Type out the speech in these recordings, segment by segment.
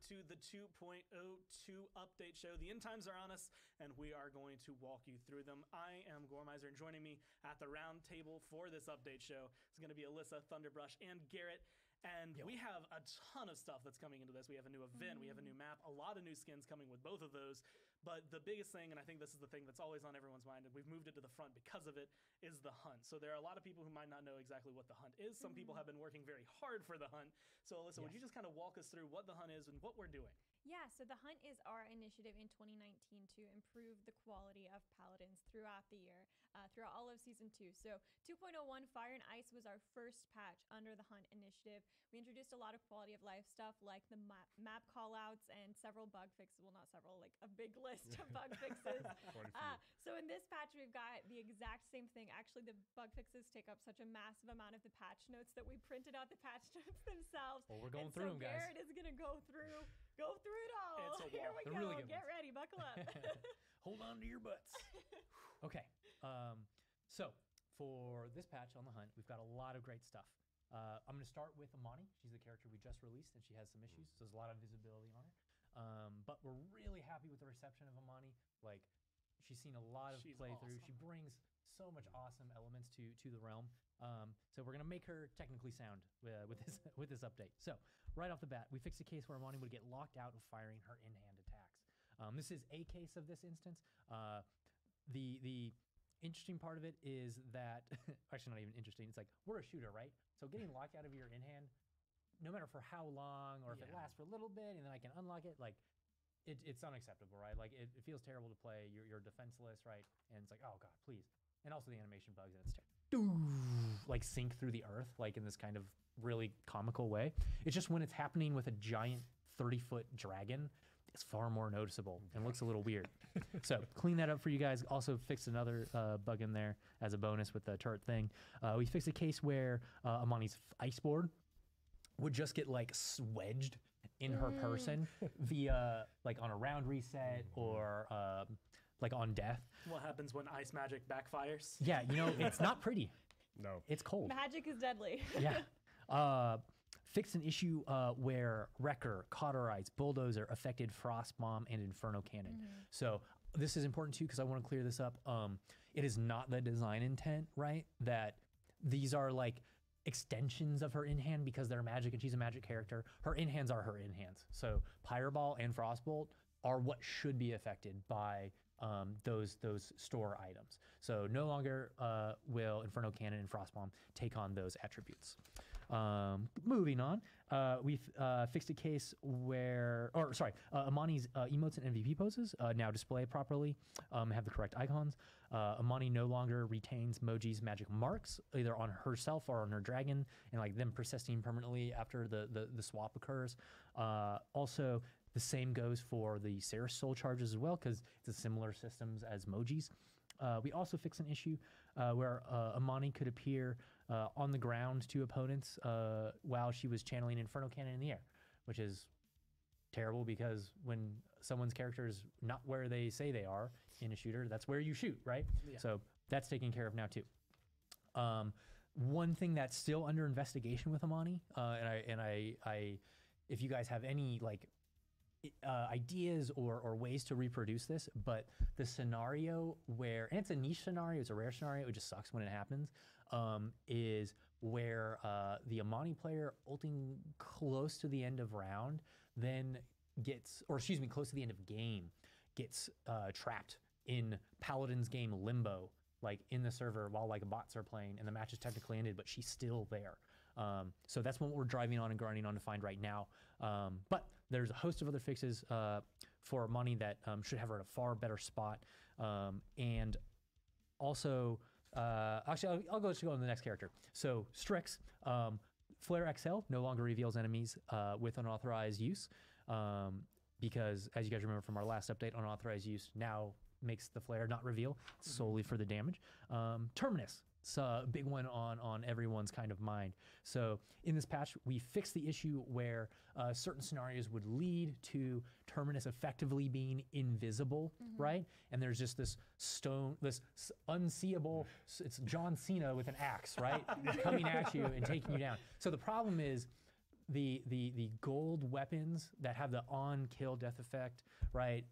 to the 2.02 update show. The end times are on us, and we are going to walk you through them. I am Gormizer, and joining me at the round table for this update show is going to be Alyssa, Thunderbrush, and Garrett. And we have a ton of stuff that's coming into this. We have a new event, we have a new map, a lot of new skins coming with both of those. But the biggest thing, and I think this is the thing that's always on everyone's mind, and we've moved it to the front because of it, is the hunt. So there are a lot of people who might not know exactly what the hunt is. Some people have been working very hard for the hunt. So Alyssa, would you just kind of walk us through what the hunt is and what we're doing? Yeah, so the hunt is our initiative in 2019 to improve the quality of Paladins throughout the year, throughout all of Season 2. So 2.01 Fire and Ice was our first patch under the hunt initiative. We introduced a lot of quality of life stuff like the map callouts and several bug fixes. Well, not several, like a big list of bug fixes. So in this patch, we've got the exact same thing. Actually, the bug fixes take up such a massive amount of the patch notes that we printed out the patch notes themselves. Well, we're going through them, guys. Garrett is going to go through it all. It's a Here we They're go. really good Get ones. ready. Buckle up. Hold on to your butts. Okay. So for this patch on the hunt, we've got a lot of great stuff. I'm going to start with Amani. She's the character we just released, and she has some issues, so there's a lot of visibility on her. But we're really happy with the reception of Amani. Like, she's seen a lot of playthrough. Awesome. She brings so much awesome elements to the realm. So we're gonna make her technically sound with this update. So right off the bat, we fixed a case where Amani would get locked out of firing her in-hand attacks. This is a case of this instance. The interesting part of it is that actually not even interesting. It's like, we're a shooter, right? So getting locked out of your in-hand, no matter for how long or if it lasts for a little bit and then I can unlock it, like it's unacceptable, right? Like it feels terrible to play. You're defenseless, right? And it's like, oh God, please. And also the animation bugs, and it's like sink through the earth, like in this kind of really comical way. It's just when it's happening with a giant 30-foot dragon, it's far more noticeable and looks a little weird. So clean that up for you guys. Also fixed another bug in there as a bonus with the turret thing. We fixed a case where Amani's ice board would just get like wedged in her person via like on a round reset or like on death. What happens when ice magic backfires? Yeah, you know, it's not pretty. No. It's cold. Magic is deadly. Yeah. Fixed an issue where Wrecker, Cauterize, Bulldozer affected Frost Bomb and Inferno Cannon. So this is important too because I want to clear this up. It is not the design intent, right? That these are like extensions of her in-hand because they're magic and she's a magic character. Her in-hands are her in-hands. So Pyreball and Frostbolt are what should be affected by those store items. So no longer will Inferno Cannon and Frostbomb take on those attributes. Moving on, we've fixed a case where, Amani's emotes and MVP poses now display properly, have the correct icons. Amani no longer retains Moji's magic marks, either on herself or on her dragon, and like them persisting permanently after the swap occurs. Also, the same goes for the Ceres soul charges as well, because it's a similar systems as Moji's. We also fixed an issue where Amani could appear on the ground to opponents while she was channeling Inferno Cannon in the air, which is terrible because when someone's character is not where they say they are in a shooter, that's where you shoot, right? Yeah. So that's taken care of now too. One thing that's still under investigation with Amani, and I, if you guys have any like ideas or ways to reproduce this, but the scenario where, and it's a niche scenario, it's a rare scenario, it just sucks when it happens, is where the Amani player ulting close to the end of round then gets, or excuse me, close to the end of game, gets trapped in Paladins game limbo, like in the server while like bots are playing and the match is technically ended, but she's still there. So that's what we're driving on and grinding on to find right now. But there's a host of other fixes for money that should have her at a far better spot. And also, actually, I'll go on the next character. So Strix, Flare XL no longer reveals enemies with unauthorized use, because as you guys remember from our last update, unauthorized use now makes the flare not reveal solely for the damage. Terminus, it's a big one on everyone's kind of mind. So in this patch, we fixed the issue where certain scenarios would lead to Terminus effectively being invisible, right? And there's just this unseeable, it's John Cena with an axe, right? Coming at you and taking you down. So the problem is, the gold weapons that have the on-kill death effect, right,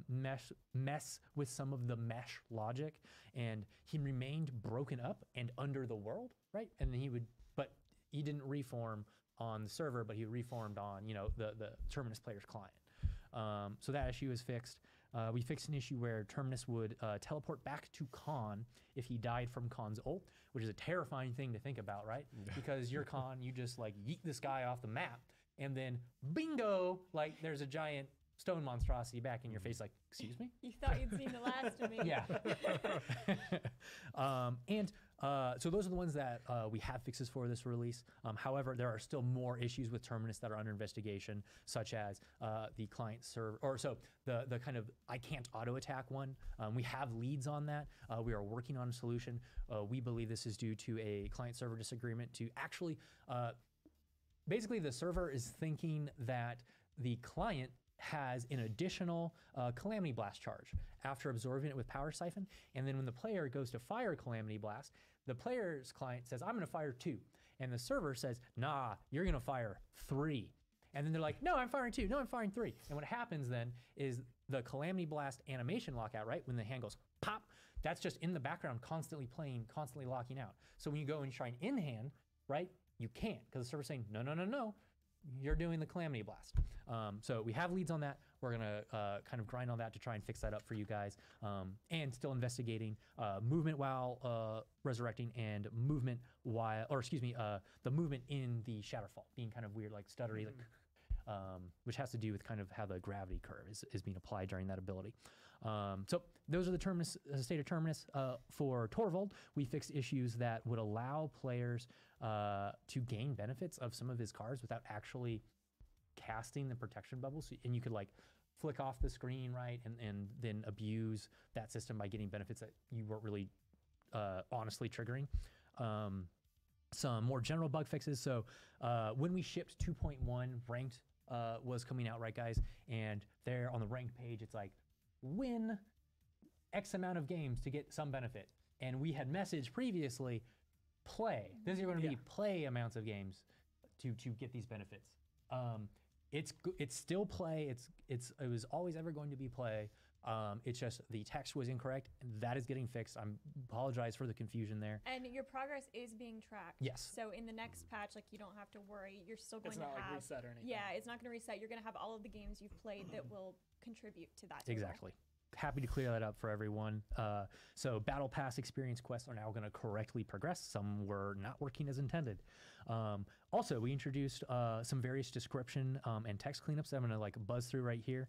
mess with some of the mesh logic, and he remained broken up and under the world, right? And then but he didn't reform on the server, but he reformed on, the Terminus player's client. So that issue is fixed. We fixed an issue where Terminus would teleport back to Khan if he died from Khan's ult, which is a terrifying thing to think about, right? Because you're Khan, you just like yeet this guy off the map, and then bingo, like there's a giant stone monstrosity back in your face, like, excuse me? You thought you'd seen the last of me. Yeah. So those are the ones that we have fixes for this release. However, there are still more issues with Terminus that are under investigation, such as the client server, or so the kind of I can't auto attack one. We have leads on that. We are working on a solution. We believe this is due to a client server disagreement to actually, basically the server is thinking that the client has an additional Calamity Blast charge after absorbing it with Power Siphon. And then when the player goes to fire Calamity Blast, the player's client says, I'm going to fire 2. And the server says, nah, you're going to fire 3. And then they're like, no, I'm firing 2. No, I'm firing 3. And what happens then is the Calamity Blast animation lockout, right? When the hand goes pop, that's just in the background constantly playing, constantly locking out. So when you go and try an in-hand, right, you can't because the server's saying, no, no, no, no. You're doing the Calamity Blast. So we have leads on that. We're going to kind of grind on that to try and fix that up for you guys. And still investigating movement while resurrecting and movement while, or excuse me, the movement in the Shatterfall being kind of weird, like stuttery, like, which has to do with kind of how the gravity curve is being applied during that ability. So those are the Terminus, state of Terminus. For Torvald, we fixed issues that would allow players to gain benefits of some of his cards without actually casting the protection bubbles. And you could like flick off the screen, right, and then abuse that system by getting benefits that you weren't really honestly triggering. Some more general bug fixes. So when we shipped 2.1, ranked was coming out, right, guys? And there on the ranked page, it's like, win X amount of games to get some benefit. And we had messaged previously, play. This is going to be play amounts of games to get these benefits. It's still play. It was always ever going to be play. It's just the text was incorrect. That is getting fixed. I apologize for the confusion there. And your progress is being tracked. Yes. So in the next patch, like you don't have to worry. You're still going It's to not have like reset or anything. Yeah, it's not going to reset. You're going to have all of the games you've played that will contribute to that. Table. Exactly. Happy to clear that up for everyone. So Battle Pass experience quests are now going to correctly progress. Some were not working as intended. Also, we introduced some various description and text cleanups that I'm going to like buzz through right here.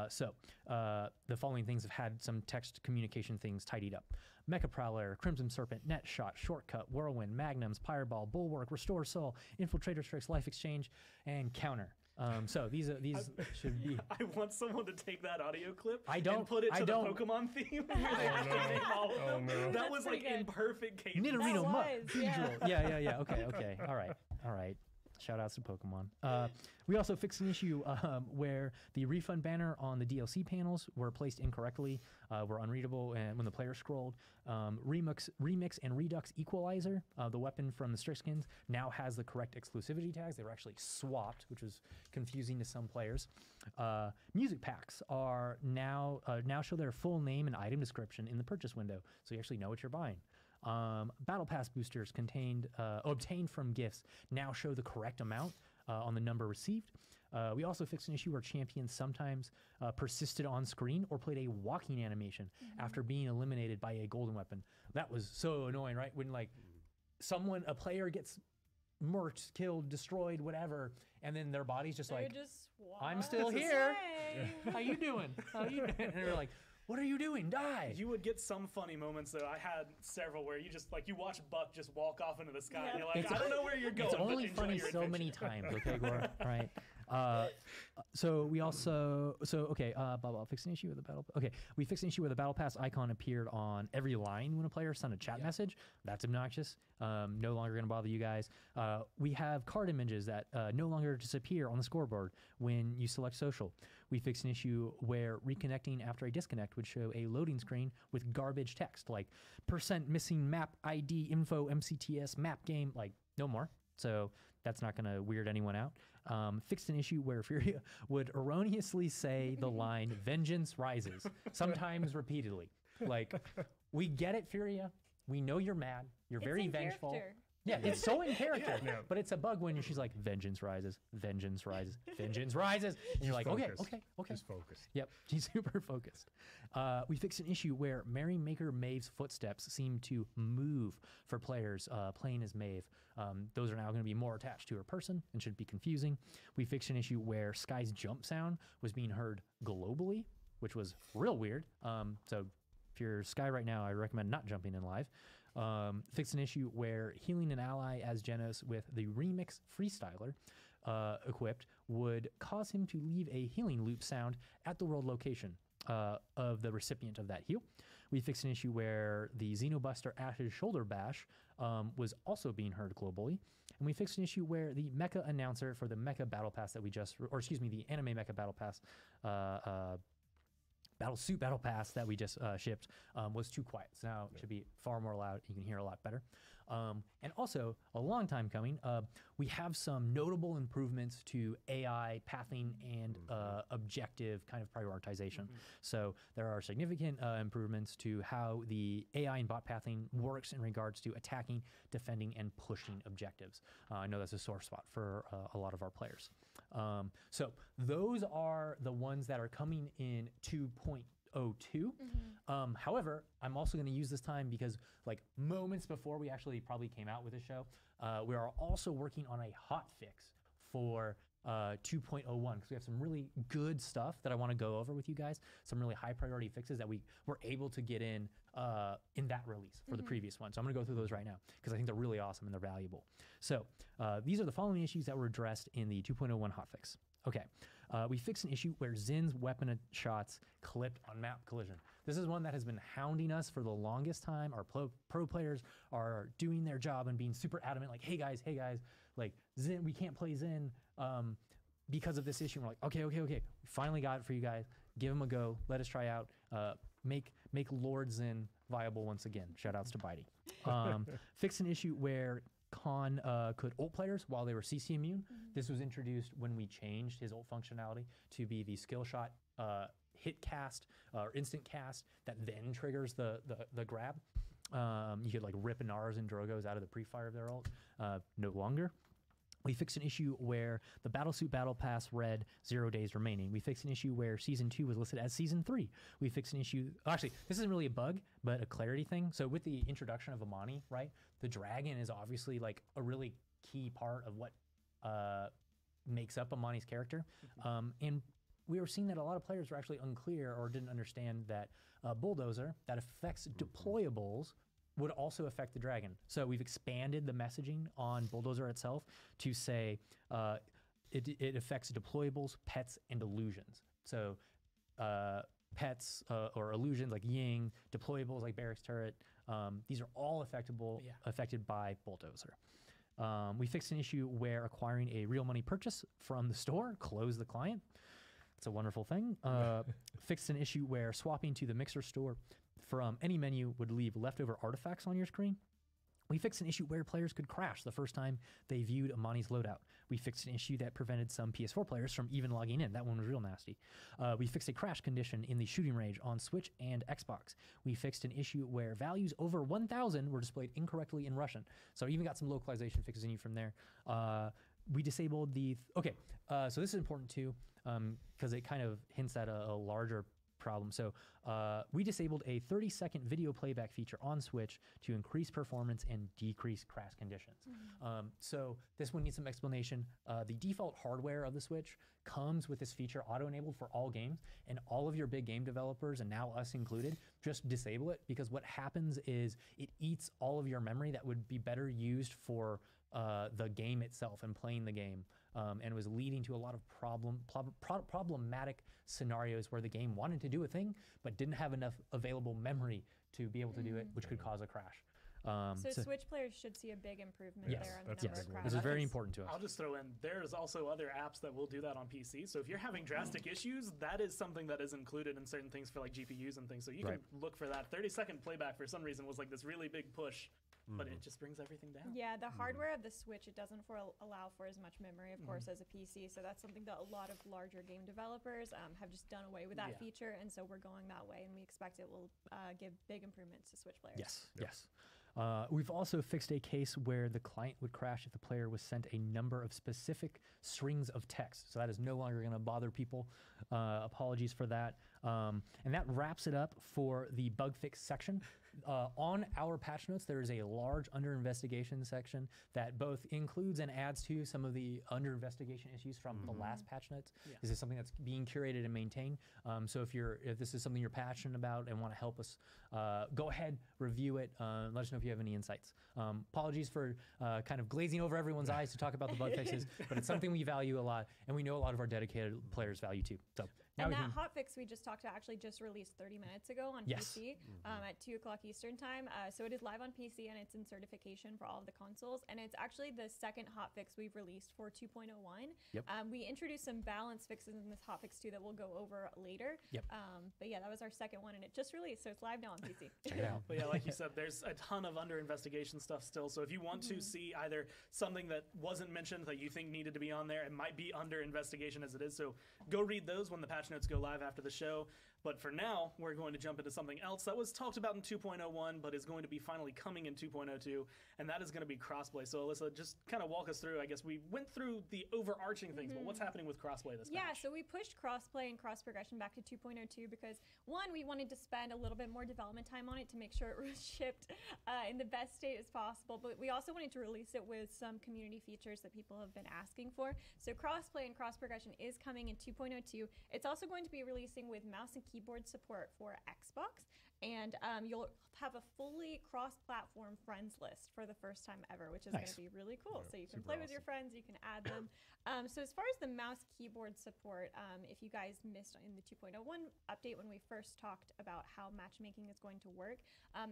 So the following things have had some text communication things tidied up. Mecha Prowler, Crimson Serpent, Net Shot, Shortcut, Whirlwind, Magnums, Fireball, Bulwark, Restore Soul, Infiltrator Tricks, Life Exchange, and Counter. So these should be. I want someone to take that audio clip and put it to the Pokemon theme. Oh, no. That was like in perfect cadence. Nidorino Muck. Yeah. Yeah. Okay. All right. Shout outs to Pokemon. We also fixed an issue where the refund banner on the DLC panels were placed incorrectly, were unreadable, and when the player scrolled. Remix and Redux Equalizer, the weapon from the Strixskins, now has the correct exclusivity tags. They were actually swapped, which was confusing to some players. Music packs are now show their full name and item description in the purchase window, so you actually know what you're buying. Battle Pass boosters obtained from gifts now show the correct amount on the number received. We also fixed an issue where champions sometimes persisted on screen or played a walking animation after being eliminated by a golden weapon. That was so annoying, right? When like a player gets murked, killed, destroyed, whatever, and then their body's just like, I'm still here. How you doing? And they're like, what are you doing? Die! You would get some funny moments though. I had several where you just like you watch Buck just walk off into the sky and you're like, I don't know where you're going. It's only funny so many times, okay, Gore? Right. So we also fix an issue with the battle. Okay, we fixed an issue where the battle pass icon appeared on every line when a player sent a chat message. That's obnoxious. No longer going to bother you guys. We have card images that no longer disappear on the scoreboard when you select social. We fixed an issue where reconnecting after a disconnect would show a loading screen with garbage text like % missing map ID info MCTS map game, like no more. So That's not going to weird anyone out. Fixed an issue where Furia would erroneously say the line "Vengeance rises," sometimes repeatedly. Like, we get it, Furia. We know you're mad. You're very vengeful. Character. Yeah, it's so in character. But it's a bug when she's like, "Vengeance rises, vengeance rises, vengeance rises," and you're like, okay. She's focused. Yep, she's super focused. We fixed an issue where Merrymaker Maeve's footsteps seem to move for players playing as Maeve. Those are now going to be more attached to her person and shouldn't be confusing. We fixed an issue where Sky's jump sound was being heard globally, which was real weird. So if you're Sky right now, I recommend not jumping in live. Fixed an issue where healing an ally as Genos with the Remix Freestyler equipped would cause him to leave a healing loop sound at the world location of the recipient of that heal. We fixed an issue where the Xenobuster Ash's shoulder bash was also being heard globally. And we fixed an issue where the mecha announcer for the mecha battle pass that we just, or excuse me, the anime mecha battle pass Battle Pass that we just shipped was too quiet. So now it should be far more loud. You can hear a lot better. And also, a long time coming, we have some notable improvements to AI pathing and objective kind of prioritization. So there are significant improvements to how the AI and bot pathing works in regards to attacking, defending, and pushing objectives. I know that's a sore spot for a lot of our players. So those are the ones that are coming in 2.02. However, I'm also going to use this time because like moments before we actually probably came out with the show, we are also working on a hot fix for 2.01 because we have some really good stuff that I want to go over with you guys. Some really high priority fixes that we were able to get in that release for the previous one. So I'm going to go through those right now because I think they're really awesome and they're valuable. So these are the following issues that were addressed in the 2.01 hotfix. Okay, we fixed an issue where Zin's weapon shots clipped on map collision. This is one that has been hounding us for the longest time. Our pro players are doing their job and being super adamant, like, hey guys, like Zin, we can't play Zin because of this issue. And we're like, okay, we finally got it for you guys. Give them a go. Let us try out. Make Lord Zin viable once again. Shout outs to Bitey. Fixed an issue where Khan could ult players while they were CC immune. This was introduced when we changed his ult functionality to be the skill shot hit cast or instant cast that then triggers the grab. You could like rip Inara's and Drogo's out of the pre-fire of their ult. No longer. We fixed an issue where the Battlesuit Battle Pass read 0 days remaining. We fixed an issue where Season 2 was listed as Season 3. We fixed an issue... Actually, this isn't really a bug, but a clarity thing. So with the introduction of Amani, right, the dragon is obviously like a really key part of what makes up Amani's character. And we were seeing that a lot of players were actually unclear or didn't understand that Bulldozer, that affects deployables, would also affect the dragon. So we've expanded the messaging on Bulldozer itself to say it affects deployables, pets, and illusions. So pets or illusions like Ying, deployables like Barracks Turret, these are all affected by Bulldozer. We fixed an issue where acquiring a real money purchase from the store closed the client. It's a wonderful thing. Fixed an issue where swapping to the Mixer store from any menu would leave leftover artifacts on your screen. We fixed an issue where players could crash the first time they viewed Amani's loadout. We fixed an issue that prevented some PS4 players from even logging in. That one was real nasty. We fixed a crash condition in the shooting range on Switch and Xbox. We fixed an issue where values over 1,000 were displayed incorrectly in Russian. So even got some localization fixes in you from there. We disabled the... so this is important too because it kind of hints at a larger problem. So we disabled a 30-second video playback feature on Switch to increase performance and decrease crash conditions. So this one needs some explanation. The default hardware of the Switch comes with this feature auto-enabled for all games, and all of your big game developers, and now us included, just disable it because what happens is it eats all of your memory that would be better used for the game itself and playing the game. And was leading to a lot of problematic scenarios where the game wanted to do a thing but didn't have enough available memory to be able to do it, which could cause a crash. So Switch players should see a big improvement there on the number of crashes. This is very important to us. I'll just throw in, there's also other apps that will do that on PC. So if you're having drastic issues, that is something that is included in certain things for like GPUs and things. So you can look for that. 30-second playback for some reason was like this really big push but it just brings everything down. Yeah, the hardware of the Switch, it doesn't allow for as much memory, of course, as a PC. So that's something that a lot of larger game developers have just done away with that feature. And so we're going that way, and we expect it will give big improvements to Switch players. Yes. We've also fixed a case where the client would crash if the player was sent a number of specific strings of text. So that is no longer going to bother people. Apologies for that. And that wraps it up for the bug fix section. On our patch notes, there is a large under investigation section that both includes and adds to some of the under investigation issues from the last patch notes. This is something that's being curated and maintained. So if this is something you're passionate about and want to help us, go ahead, review it. Let us know if you have any insights. Apologies for kind of glazing over everyone's eyes to talk about the bug fixes, but it's something we value a lot, and we know a lot of our dedicated players value too. So. And that hotfix we just talked about actually just released 30 minutes ago on PC at 2 o'clock Eastern time. So it is live on PC and it's in certification for all of the consoles. And it's actually the second hotfix we've released for 2.01. We introduced some balance fixes in this hotfix too that we'll go over later. But yeah, that was our second one and it just released. So it's live now on PC. Check it out. But yeah, like you said, there's a ton of under investigation stuff still. So if you want to see either something that wasn't mentioned that you think needed to be on there, it might be under investigation as it is. So go read those when the patch notes go live after the show. But for now, we're going to jump into something else that was talked about in 2.01, but is going to be finally coming in 2.02, and that is going to be crossplay. So Alyssa, just kind of walk us through. I guess we went through the overarching things, but what's happening with crossplay this patch? So we pushed crossplay and cross progression back to 2.02 because, one, we wanted to spend a little bit more development time on it to make sure it was shipped in the best state as possible, but we also wanted to release it with some community features that people have been asking for. So crossplay and cross progression is coming in 2.02. It's also going to be releasing with mouse and keyboard support for Xbox, and you'll have a fully cross-platform friends list for the first time ever, which is going to be really cool. So you can play with your friends, you can add them. So as far as the mouse keyboard support, if you guys missed in the 2.01 update when we first talked about how matchmaking is going to work,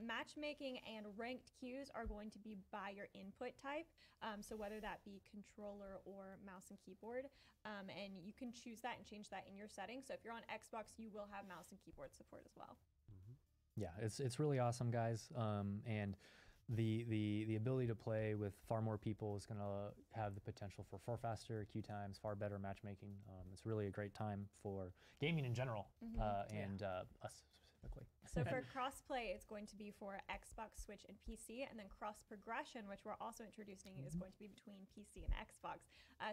matchmaking and ranked queues are going to be by your input type. So whether that be controller or mouse and keyboard, and you can choose that and change that in your settings. So if you're on Xbox, you will have mouse and keyboard support as well. Yeah, it's really awesome, guys. And the ability to play with far more people is going to have the potential for far faster queue times, far better matchmaking. It's really a great time for gaming in general, and us specifically. So for crossplay, it's going to be for Xbox, Switch, and PC, and then cross progression, which we're also introducing, is going to be between PC and Xbox.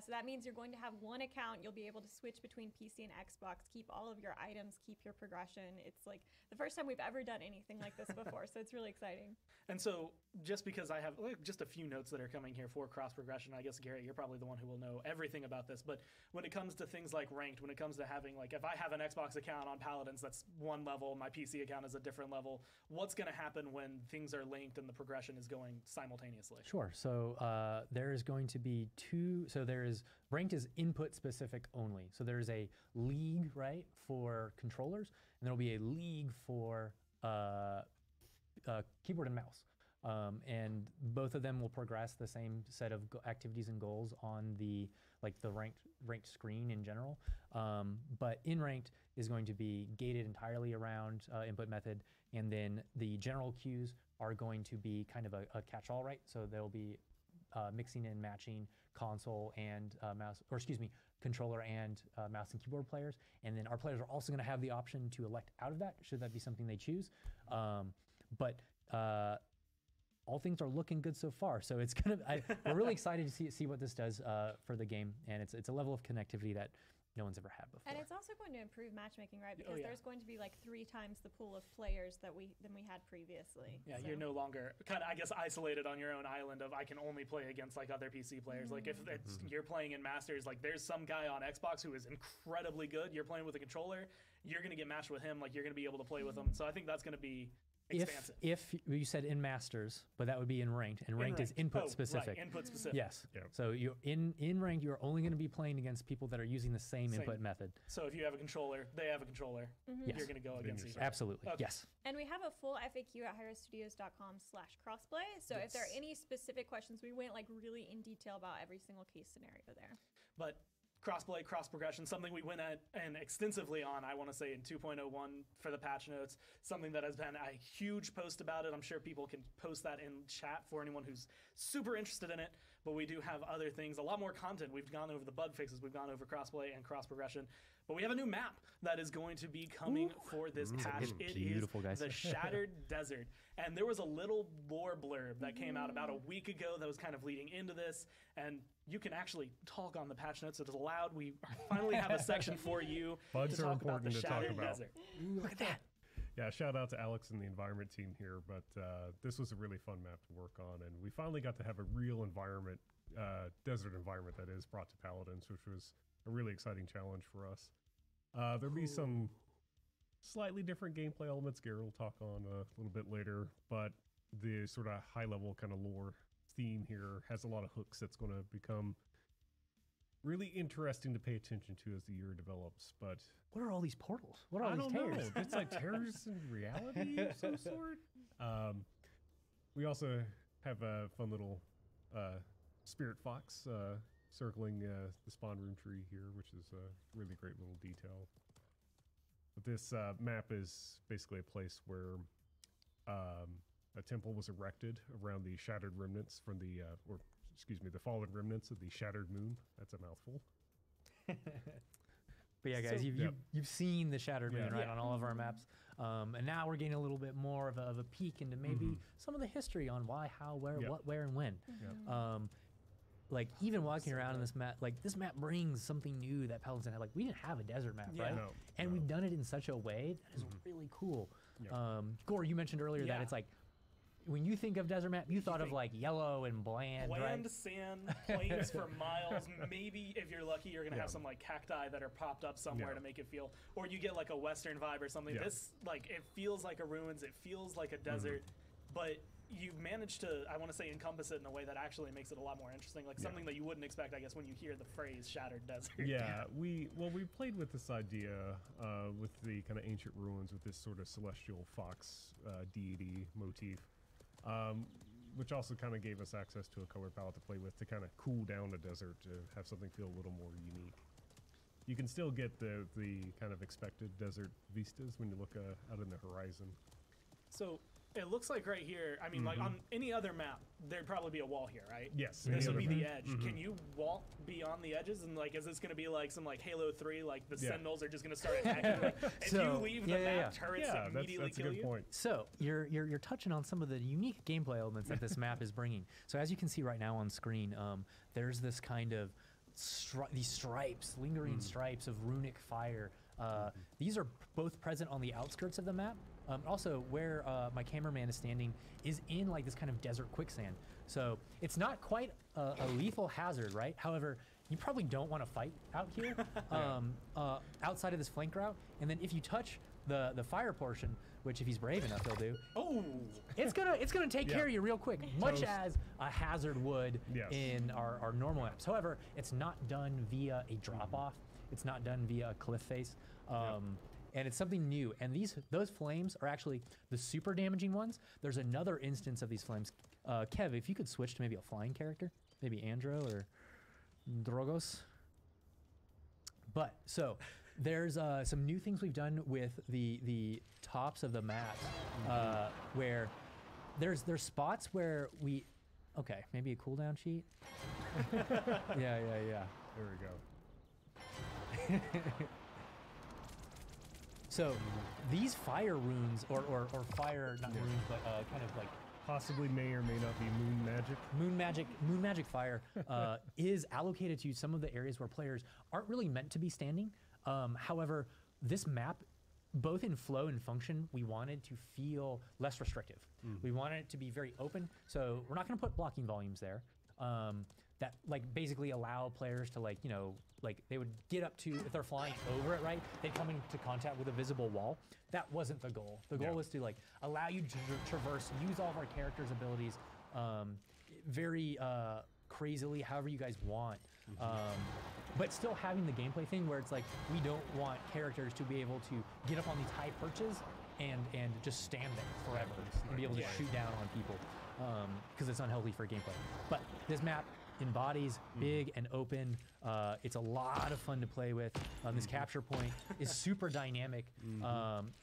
So that means you're going to have one account. You'll be able to switch between PC and Xbox, keep all of your items, keep your progression. It's like the first time we've ever done anything like this before, so it's really exciting. And so just because I have just a few notes that are coming here for cross progression, I guess, Garrett, you're probably the one who will know everything about this, but when it comes to things like ranked, when it comes to having, like, if I have an Xbox account on Paladins, that's one level, my PC account is a different level, what's going to happen when things are linked and the progression is going simultaneously? Sure. So there is going to be ranked is input specific only. So there's a league, right, for controllers, and there'll be a league for keyboard and mouse. And both of them will progress the same set of activities and goals on the ranked screen in general. But in ranked is going to be gated entirely around input method, and then the general queues are going to be kind of a catch-all, right? So they'll be mixing and matching console and controller and mouse and keyboard players. And then our players are also going to have the option to elect out of that, should that be something they choose. But all things are looking good so far. So it's we're really excited to see what this does for the game, and it's a level of connectivity that no one's ever had before. And it's also going to improve matchmaking, right? Because there's going to be like 3 times the pool of players than we had previously. Yeah, so you're no longer kind of, I guess, isolated on your own island of I can only play against like other PC players. Like if you're playing in Masters, like there's some guy on Xbox who is incredibly good. You're playing with a controller, you're going to get matched with him. Like you're going to be able to play with him. So I think that's going to be expansive. If you said in Masters, but that would be in ranked, and ranked is input specific. Right, input specific. Yes. Yep. So you in ranked, you're only going to be playing against people that are using the same input method. So if you have a controller, they have a controller, yes. You're going to go against each other. Absolutely. Okay. Yes. And we have a full FAQ at hirostudios.com/crossplay. So if there are any specific questions, we went like really in detail about every single case scenario there. But crossplay, cross progression, something we went at and extensively on, I want to say in 2.01 for the patch notes, something that has been a huge post about it. I'm sure people can post that in chat for anyone who's super interested in it, but we do have other things, a lot more content. We've gone over the bug fixes, we've gone over crossplay and cross progression, but we have a new map that is going to be coming for this patch. It beautiful, is guys. the Shattered Desert, and there was a little lore blurb that came out about a week ago that was kind of leading into this, and you can actually talk on the patch notes. It is allowed. We finally have a section for you Bugs to are talk about the important to talk Shattered about. Desert. Look at that. Yeah, shout out to Alex and the environment team here, but this was a really fun map to work on, and we finally got to have a real environment, desert environment that is brought to Paladins, which was a really exciting challenge for us. There'll be some slightly different gameplay elements Garrett will talk on a little bit later, but the sort of high-level kind of lore theme here has a lot of hooks that's going to become really interesting to pay attention to as the year develops. But What are all these portals? What are all I these don't tears? know. It's like tears in reality of some sort. We also have a fun little spirit fox circling the spawn room tree here, which is a really great little detail. But this map is basically a place where a temple was erected around the shattered remnants from the, the fallen remnants of the shattered moon. That's a mouthful. But yeah, guys, So- you've seen the Shattered Moon, Yeah. right, on all of our maps. And now we're getting a little bit more of a peek into maybe some of the history on why, how, where, Yeah. what, where, and when. Yeah. Like, even walking around in this map, like, this map brings something new that Paladins had. Like, we didn't have a desert map, Yeah. right? No, And no. we've done it in such a way that is really cool. Yeah. Gore, you mentioned earlier Yeah. that it's like, when you think of desert map, you thought of think like yellow and bland, Bland right? sand, plains for miles. Maybe if you're lucky, you're gonna Yeah. have some like cacti that are propped up somewhere Yeah. to make it feel, or you get like a western vibe or something. Yeah. This like it feels like a ruins. It feels like a desert, but you've managed to, I want to say, encompass it in a way that actually makes it a lot more interesting. Like something that you wouldn't expect, I guess, when you hear the phrase "shattered desert." Yeah, we played with this idea with the kind of ancient ruins with this sort of celestial fox deity motif, which also kind of gave us access to a color palette to play with to kind of cool down a desert to have something feel a little more unique. You can still get the kind of expected desert vistas when you look out in the horizon. So it looks like right here. I mean, like on any other map, there'd probably be a wall here, right? Yes, This would any be other- the edge. Can you walk beyond the edges? And like, is this going to be like some like Halo 3? Like the Yeah. Sentinels are just going to start attacking? Like, if So, you leave the yeah, yeah, map, yeah. turrets Yeah, immediately that's a kill good you. point. So you're touching on some of the unique gameplay elements that this map is bringing. So as you can see right now on screen, there's this kind of these stripes, lingering stripes of runic fire. These are both present on the outskirts of the map. Also, where my cameraman is standing is in like this kind of desert quicksand. So it's not quite a lethal hazard, right? However, you probably don't want to fight out here outside of this flank route. And then if you touch the fire portion, which if he's brave enough he'll do, Oh, it's gonna take care of you real quick, much Toast. as a hazard would Yes. in our normal maps. However, it's not done via a drop off. It's not done via a cliff face. And it's something new. And those flames are actually the super damaging ones. There's another instance of these flames. Kev, if you could switch to maybe a flying character, maybe Andro or Drogos. But so there's some new things we've done with the tops of the maps where there's spots where maybe a cooldown cheat. yeah. There we go. So these fire runes, or fire, not runes, but kind of like Possibly may or may not be moon magic. moon magic fire is allocated to some of the areas where players aren't really meant to be standing. However, this map, both in flow and function, we wanted to feel less restrictive. We wanted it to be very open, so we're not going to put blocking volumes there. That like basically allow players to like they would get up to, if they're flying over it, right, they'd come into contact with a visible wall. That wasn't the goal. The goal was to like allow you to traverse, use all of our characters' abilities very crazily, however you guys want. But still having the gameplay thing where it's like, we don't want characters to be able to get up on these high perches and just stand there forever and be able to shoot down on people because it's unhealthy for gameplay. But this map embodies big and open. It's a lot of fun to play with. This capture point is super dynamic,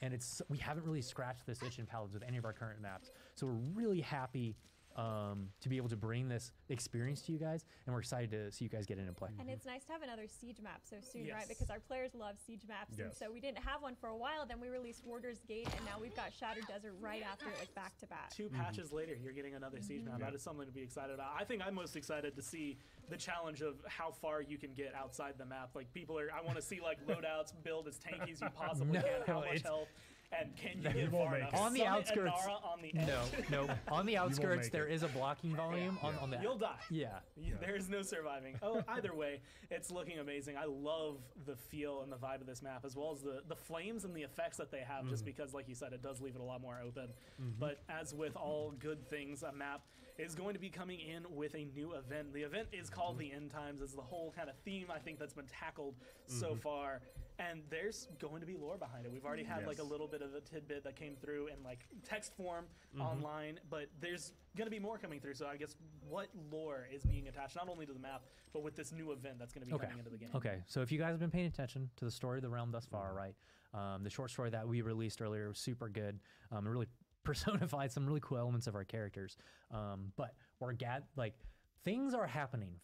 and we haven't really scratched this itch in Paladins with any of our current maps. So we're really happy to be able to bring this experience to you guys, and we're excited to see you guys get in and play. And it's nice to have another siege map so soon, Yes. right? Because our players love siege maps, and Yes. so we didn't have one for a while. Then we released Warder's Gate, and now we've got Shattered Desert right after it, like back to back. 2 patches later, you're getting another siege map. That is something to be excited about. I think I'm most excited to see the challenge of how far you can get outside the map. Like I want to see like loadouts build as tanky as you possibly No, can. How much it's- health, and can you You get won't far make enough? it. On the Summit outskirts, Inara on the edge. No. On the outskirts, make there it. is a blocking volume on that. You'll die. Yeah. There is no surviving. Oh, either way, it's looking amazing. I love the feel and the vibe of this map, as well as the flames and the effects that they have, just because, like you said, it does leave it a lot more open. But as with all good things, a map is going to be coming in with a new event. The event is called the End Times. It's the whole kind of theme, I think, that's been tackled so far. And there's going to be lore behind it. We've already had like a Yes. little bit of a tidbit that came through in like text form online, but there's going to be more coming through. So I guess what lore is being attached not only to the map, but with this new event that's going to be coming into the game. Okay, so if you guys have been paying attention to the story of the realm thus far, right? The short story that we released earlier was super good. It really personified some really cool elements of our characters. But we're things are happening.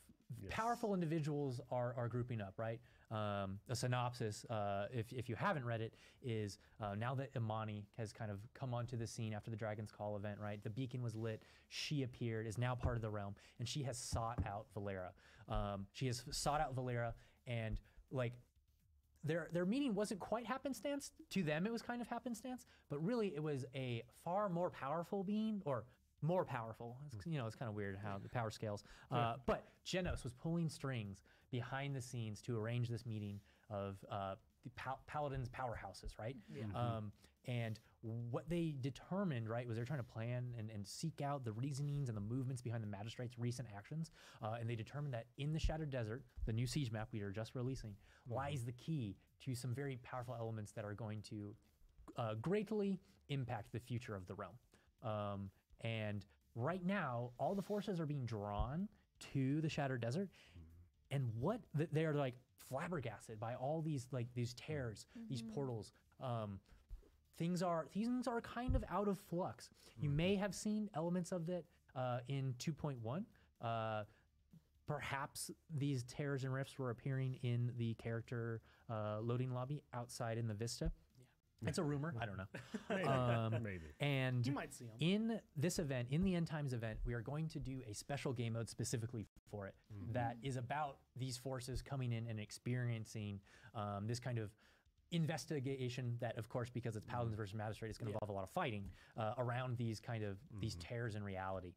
Powerful individuals are grouping up, right? A synopsis, if you haven't read it, is now that Imani has kind of come onto the scene after the Dragon's Call event, right? The beacon was lit. She appeared, is now part of the realm, and she has sought out Valera. And like their meeting wasn't quite happenstance. To them, it was kind of happenstance, but really it was a far more powerful being, or more powerful. It's kind of weird how the power scales. But Genos was pulling strings behind the scenes to arrange this meeting of the Paladins powerhouses, right? And what they determined, right, was they're trying to plan and seek out the reasonings and the movements behind the magistrate's recent actions. And they determined that in the Shattered Desert, the new siege map we are just releasing, lies the key to some very powerful elements that are going to greatly impact the future of the realm. And right now, all the forces are being drawn to the Shattered Desert, and they're like flabbergasted by all these tears, these portals. Things are kind of out of flux. You may have seen elements of that in 2.1. Perhaps these tears and rifts were appearing in the character loading lobby outside in the Vista. It's a rumor. I don't know. Maybe. And You might see 'em. in this event, in the End Times event, we are going to do a special game mode specifically for it that is about these forces coming in and experiencing this kind of investigation that, of course, because it's Paladins versus Magistrate, it's going to involve a lot of fighting around these kind of these tears in reality.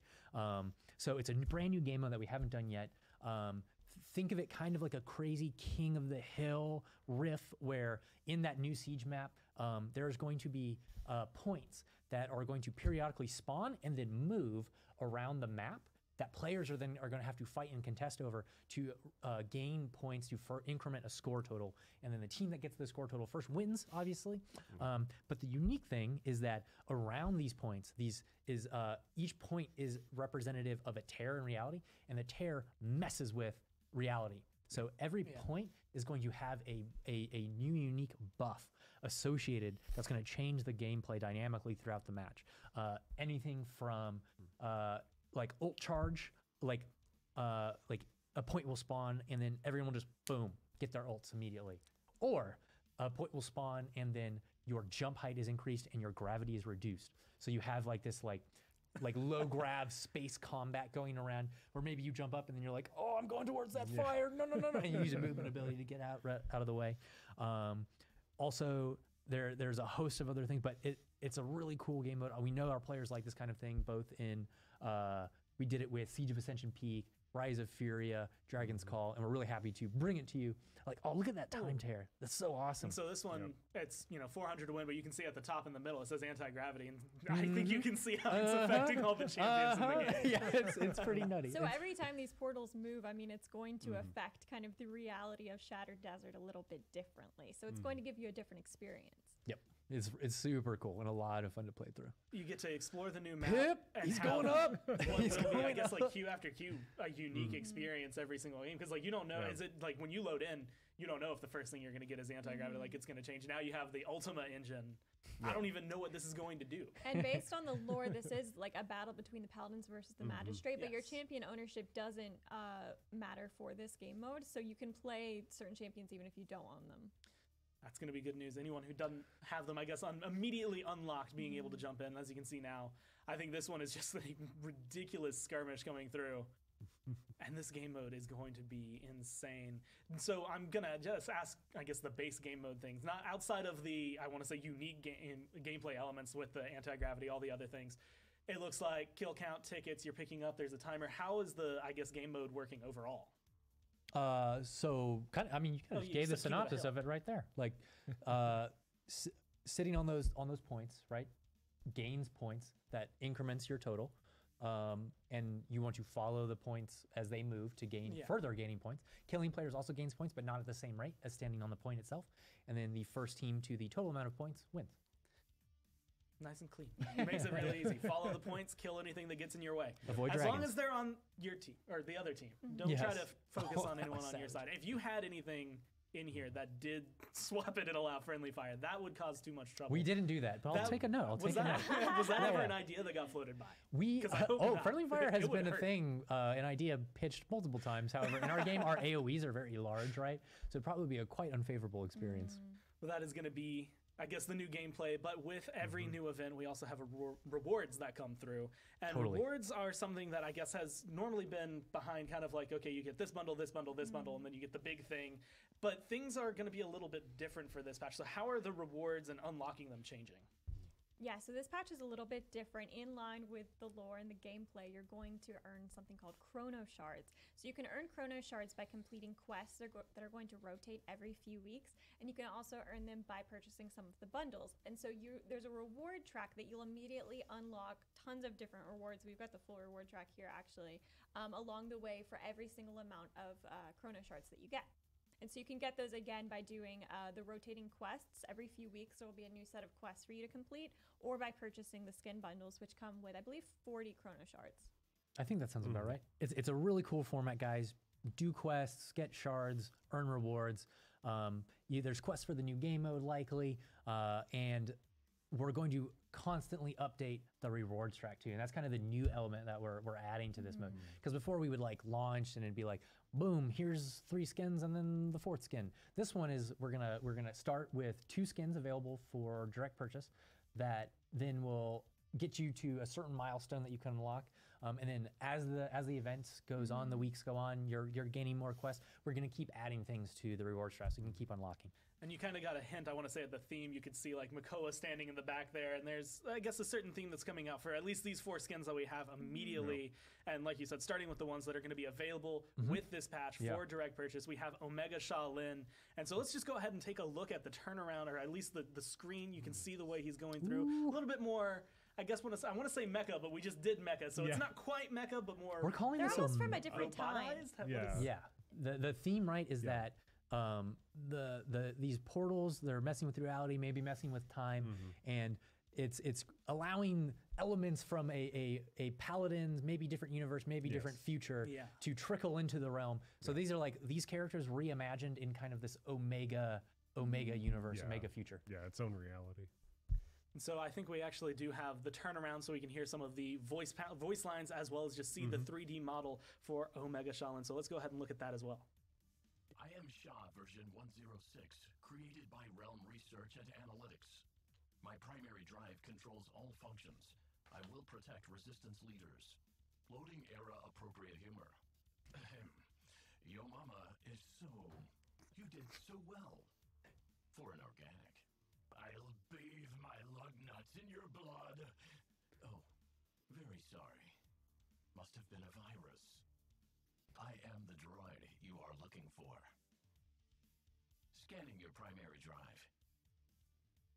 So it's a brand new game mode that we haven't done yet. Think of it kind of like a crazy King of the Hill riff, where in that new siege map, there's going to be points that are going to periodically spawn and then move around the map that players are going to have to fight and contest over to gain points to increment a score total. And then the team that gets the score total first wins, obviously. But the unique thing is that around these points, each point is representative of a tear in reality, and the tear messes with reality. So every point is going to have a new unique buff associated that's going to change the gameplay dynamically throughout the match. Anything from like ult charge, like a point will spawn and then everyone will just boom get their ults immediately, or a point will spawn and then your jump height is increased and your gravity is reduced. So you have like this like low grav space combat going around, where maybe you jump up and then you're like, oh, I'm going towards that fire, no, and you use your movement ability to get out of the way. Also, there's a host of other things, but it's a really cool game mode. We know our players like this kind of thing, both in we did it with Siege of Ascension Peak, Rise of Furia, Dragon's Call, and we're really happy to bring it to you. Like, oh, look at that time tear. That's so awesome. And so this one, it's 400 to win, but you can see at the top in the middle it says anti-gravity, and I think you can see how it's affecting all the champions in the game. Yeah, it's pretty nutty. So every time these portals move, I mean, it's going to affect kind of the reality of Shattered Desert a little bit differently. So it's going to give you a different experience. Yep. It's super cool and a lot of fun to play through. You get to explore the new map. Pip, and he's have going up. What He's will be, I going guess, up. like queue after queue, a unique experience every single game. Because like you don't know, is it like when you load in, you don't know if the first thing you're going to get is anti-gravity, like it's going to change. Now you have the Ultima engine. I don't even know what this is going to do. And based on the lore, this is like a battle between the Paladins versus the Magistrate, but your Yes. champion ownership doesn't matter for this game mode, so you can play certain champions even if you don't own them. That's going to be good news. Anyone who doesn't have them, I guess, immediately unlocked being able to jump in. As you can see now, I think this one is just like ridiculous skirmish coming through. And this game mode is going to be insane. And so I'm going to just ask, I guess, the base game mode things. Not outside of the, I want to say, unique gameplay elements with the anti-gravity, all the other things. It looks like kill count tickets you're picking up. There's a timer. How is the, I guess, game mode working overall? So kind of, I mean, you kind of you gave the said keep it a synopsis hill. of it right there. Like, sitting on those points, right, gains points that increments your total, and you want to follow the points as they move to gain further gaining points. Killing players also gains points, but not at the same rate as standing on the point itself. And then the first team to the total amount of points wins. Nice and clean. Makes it really easy. Follow the points, kill anything that gets in your way. Avoid as dragons. long as they're on your team or the other team. Don't Yes. try to focus Oh, on that anyone was on your savage. side. If you had anything in here that did swap it and allow friendly fire, that would cause too much trouble. We didn't do that, but I'll That- take a note. I'll was take a that, note. was that Yeah, ever yeah. an idea that got floated by? We 'Cause I hope not. friendly fire has It would been a hurt. thing, an idea pitched multiple times. However, in our game, our AOE's are very large, right? So it'd probably be a quite unfavorable experience. Well, that is going to be, I guess, the new gameplay. But with every new event, we also have rewards that come through. And Totally. rewards are something that I guess has normally been behind kind of like, okay, you get this bundle, this bundle, this bundle, and then you get the big thing. But things are going to be a little bit different for this patch. So how are the rewards and unlocking them changing? Yeah, so this patch is a little bit different. In line with the lore and the gameplay, you're going to earn something called chrono shards. So you can earn chrono shards by completing quests that are going to rotate every few weeks, and you can also earn them by purchasing some of the bundles. And so there's a reward track that you'll immediately unlock tons of different rewards. We've got the full reward track here, actually, along the way for every single amount of chrono shards that you get. And so you can get those again by doing the rotating quests. Every few weeks, there will be a new set of quests for you to complete, or by purchasing the skin bundles, which come with, I believe, 40 chrono shards. I think that sounds about right. It's a really cool format, guys. Do quests, get shards, earn rewards. There's quests for the new game mode, likely, and we're going to constantly update the rewards track too, and that's kind of the new element that we're adding to this mode. Because before we would like launch and it'd be like, boom, here's 3 skins and then the 4th skin. This one is we're gonna start with 2 skins available for direct purchase that then will get you to a certain milestone that you can unlock. And then as the event goes on, the weeks go on, you're gaining more quests. We're gonna keep adding things to the rewards track so you can keep unlocking. And you kind of got a hint, I want to say, at the theme. You could see like Makoa standing in the back there, and there's, I guess, a certain theme that's coming out for at least these 4 skins that we have immediately. And like you said, starting with the ones that are going to be available with this patch for direct purchase, we have Omega Shaolin. And so let's just go ahead and take a look at the turnaround, or at least the screen. You can see the way he's going through. A little bit more, I guess, I want to say mecha, but we just did mecha, so it's not quite mecha, but more We're calling They're this almost from a different time. robotized. What Yeah. is- Yeah, the theme, right, is that these portals, they're messing with reality, maybe messing with time, and it's allowing elements from a Paladins, maybe different universe, maybe different future, to trickle into the realm. So these are like these characters reimagined in kind of this Omega universe, Omega future. Yeah, its own reality. And so I think we actually do have the turnaround so we can hear some of the voice lines as well as just see the 3D model for Omega Shaolin. So let's go ahead and look at that as well. I am Shah version 106, created by Realm Research and Analytics. My primary drive controls all functions. I will protect Resistance leaders. Loading era-appropriate humor. Ahem. Yo mama is so... You did so well. For an organic. I'll bathe my lug nuts in your blood. Oh, very sorry. Must have been a virus. I am the droid you are looking for. Scanning your primary drive.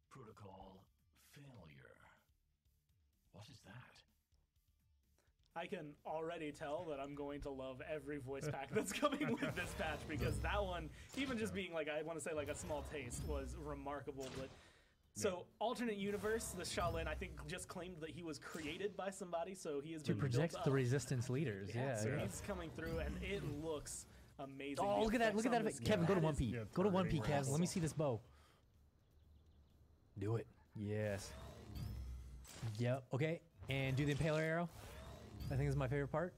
Protocol failure. What is that? I can already tell that I'm going to love every voice pack that's coming with this patch, because that one, even just being like, I want to say like a small taste, was remarkable. But So, alternate universe, the Shaolin, I think, just claimed that he was created by somebody, so he is To protect the resistance leaders. Yeah. so yeah. he's coming through, and it looks amazing. Oh, The look at that! effects Look at on that! this Kevin, go to guy, one P. Yeah, Go to one P, targeting Kev. Let me see this bow. Do it. Yes. Yep. Okay. And do the impaler arrow. I think is my favorite part.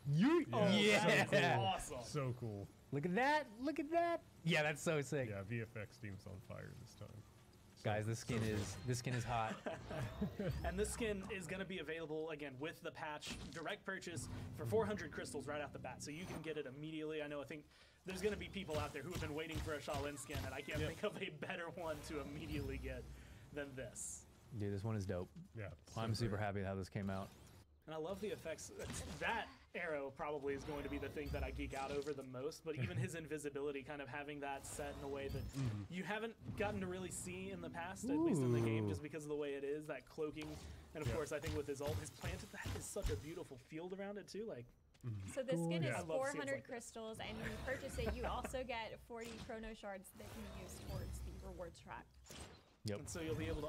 Yeah. Yeah. So cool. Awesome. So cool. Look at that! Look at that! Yeah, that's so sick. Yeah, VFX team's on fire this time. Guys, this skin is hot. And this skin is going to be available, again, with the patch, direct purchase for 400 crystals right off the bat. So you can get it immediately. I think there's going to be people out there who have been waiting for a Shaolin skin, and I can't think of a better one to immediately get than this. Dude, this one is dope. Yeah. I'm super happy how this came out. And I love the effects. That arrow probably is going to be the thing that I geek out over the most, but even his invisibility, kind of having that set in a way that you haven't gotten to really see in the past, at least in the game, just because of the way it is, that cloaking. And of course, I think with his ult, his planted, that is such a beautiful field around it too. Like, So the skin Yeah. I is love skins 400 like this. crystals, and when you purchase it, you also get 40 chrono shards that you can use towards the rewards track. Yep. and so you'll be able to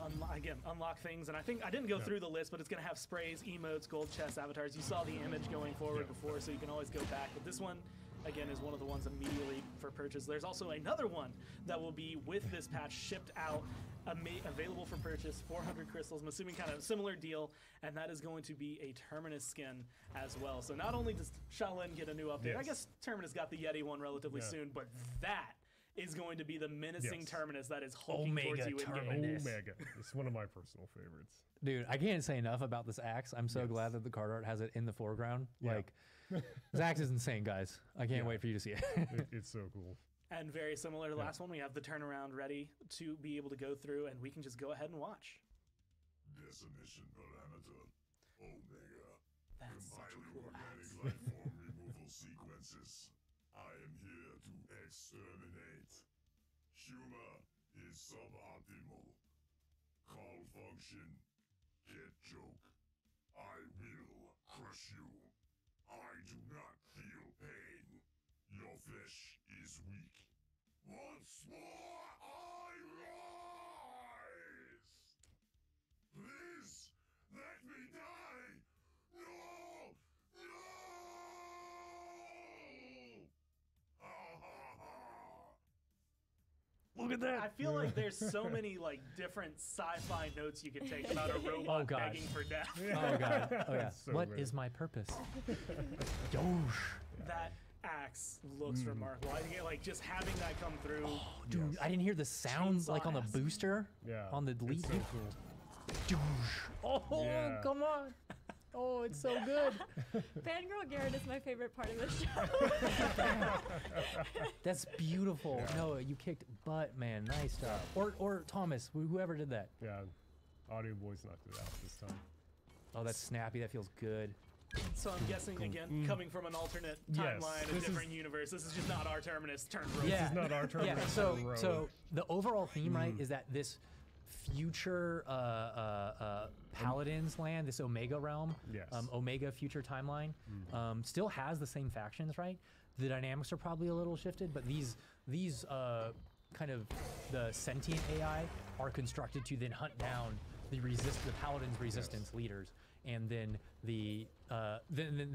unlock things. And I think I didn't go through the list, but it's going to have sprays, emotes, gold chests, avatars. You saw the image going forward before, so you can always go back. But this one, again, is one of the ones immediately for purchase. There's also another one that will be with this patch shipped out, available for purchase, 400 crystals. I'm assuming kind of a similar deal, and that is going to be a Terminus skin as well. So not only does Shaolin get a new update, I guess Terminus got the Yeti one relatively soon, but that is going to be the menacing Terminus that is hulking towards you in game. Terminus. Omega. It's one of my personal favorites. Dude, I can't say enough about this axe. I'm so glad that the card art has it in the foreground. Like, this axe is insane, guys. I can't wait for you to see it. It's so cool. And very similar to the last one, we have the turnaround ready to be able to go through, and we can just go ahead and watch. Decimation parameter Omega. That's such a Compiling cool organic axe. life form removal sequences. I am here to exterminate. Humor is suboptimal. Call function. Get joke. I will crush you. I do not feel pain. Your flesh is weak. Once more I rise. Please let me die. No! No! Ha ha ha! Look at that. I feel like there's so many like different sci-fi notes you could take about a robot Oh, God. begging for death. Oh, God. Oh, yeah. So What many. is my purpose? Doge. That axe looks remarkable. I think like just having that come through. Dude, I didn't hear the sounds like on the ass. booster. Yeah. On the delete. It's so cool. Oh, Yeah. come on. Oh, it's so good. Fangirl Garrett is my favorite part of the show. That's beautiful. No, you kicked butt, man. Nice job. Or Thomas, whoever did that. Yeah. Audio Boys knocked it out this time. Oh, that's snappy. That feels good. So I'm guessing again, coming from an alternate timeline, a this different universe. This is just not our Terminus turned rogue. Yeah. This is not our turn. Yeah. So the overall theme, right, is that this future Paladins land, this Omega realm, Yes. Omega future timeline, still has the same factions, right? The dynamics are probably a little shifted, but these kind of the sentient AI are constructed to then hunt down the Paladins resistance leaders, and then the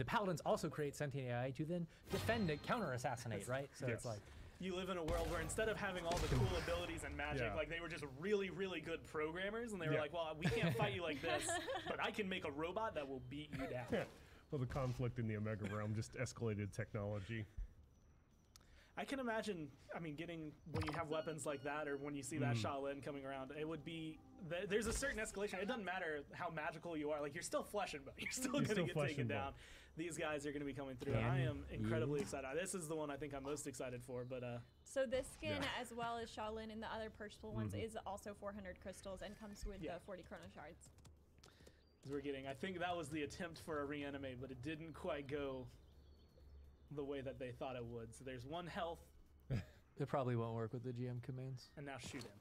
Paladins also create sentient AI to then defend and counter assassinate, right? So it's like. You live in a world where instead of having all the cool abilities and magic, Yeah. like they were just really, really good programmers, and they were Yeah. like, well, we can't fight you like this, but I can make a robot that will beat you down. Well, the conflict in the Omega realm just escalated technology. I can imagine, I mean, when you have weapons like that, or when you see that Shaolin coming around, it would be, there's a certain escalation. It doesn't matter how magical you are, like you're still flesh and bone. You're still going to still get flesh taken and bone. down. These guys are going to be coming through, and I am incredibly excited. This is the one I think I'm most excited for, but So this skin, as well as Shaolin and the other purchasable ones, is also 400 crystals and comes with the 40 chrono shards. we're getting, I think that was the attempt for a reanimate, but it didn't quite go the way that they thought it would. So there's one health, It probably won't work with the GM commands. and now shoot him.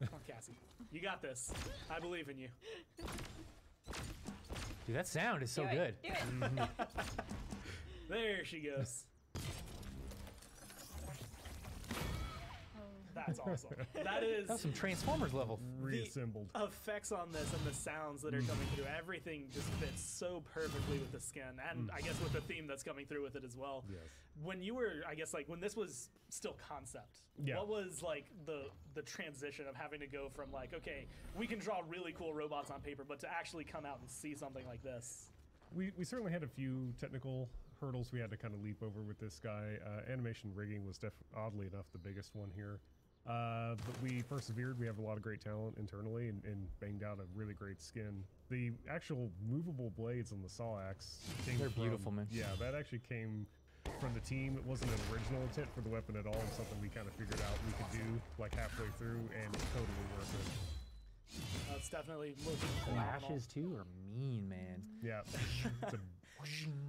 Come on, Cassie. You got this. I believe in you. Dude, that sound is so Do it, good. Do it. There she goes. Oh, That's awesome. That is That's some Transformers level. Reassembled. the effects on this and the sounds that are coming through. Everything just fits so perfectly with the skin, and I guess with the theme that's coming through with it as well. Yes. When you were, I guess, like when this was still concept, Yeah. what was like the transition of having to go from like, okay, we can draw really cool robots on paper, but to actually come out and see something like this? We certainly had a few technical hurdles we had to kind of leap over with this guy. Animation rigging was oddly enough the biggest one here. But we persevered. We have a lot of great talent internally and banged out a really great skin. The actual movable blades on the saw axe came They're from- beautiful, man. Yeah, that actually came from the team. It wasn't an original intent for the weapon at all. It's something we kind of figured out we could do like halfway through, and it totally worked. It's definitely looking phenomenal. Flashes too are mean, man. Yeah, it's a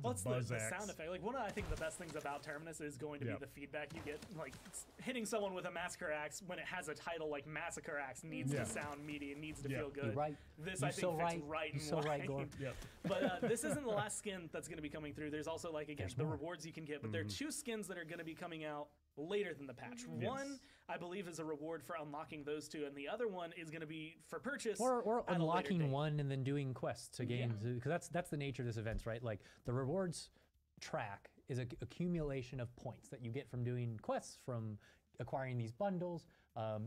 What's buzz the axe. sound effect? Like one of I think the best things about Terminus is going to Yeah. be the feedback you get. Like hitting someone with a massacre axe when it has a title like Massacre Axe needs Yeah. to sound meaty and needs to Yeah. feel good. You're right. This You're I think so fits right. right You're in so right, line. Gore. Yep. But this isn't the last skin that's going to be coming through. There's also like again There's the more. rewards you can get, but there are two skins that are going to be coming out later than the patch. Yes. One I believe is a reward for unlocking those two, and the other one is going to be for purchase Or at a later unlocking date. one and then doing quests to gain, because that's the nature of this event, right? Like the rewards track is a accumulation of points that you get from doing quests, from acquiring these bundles.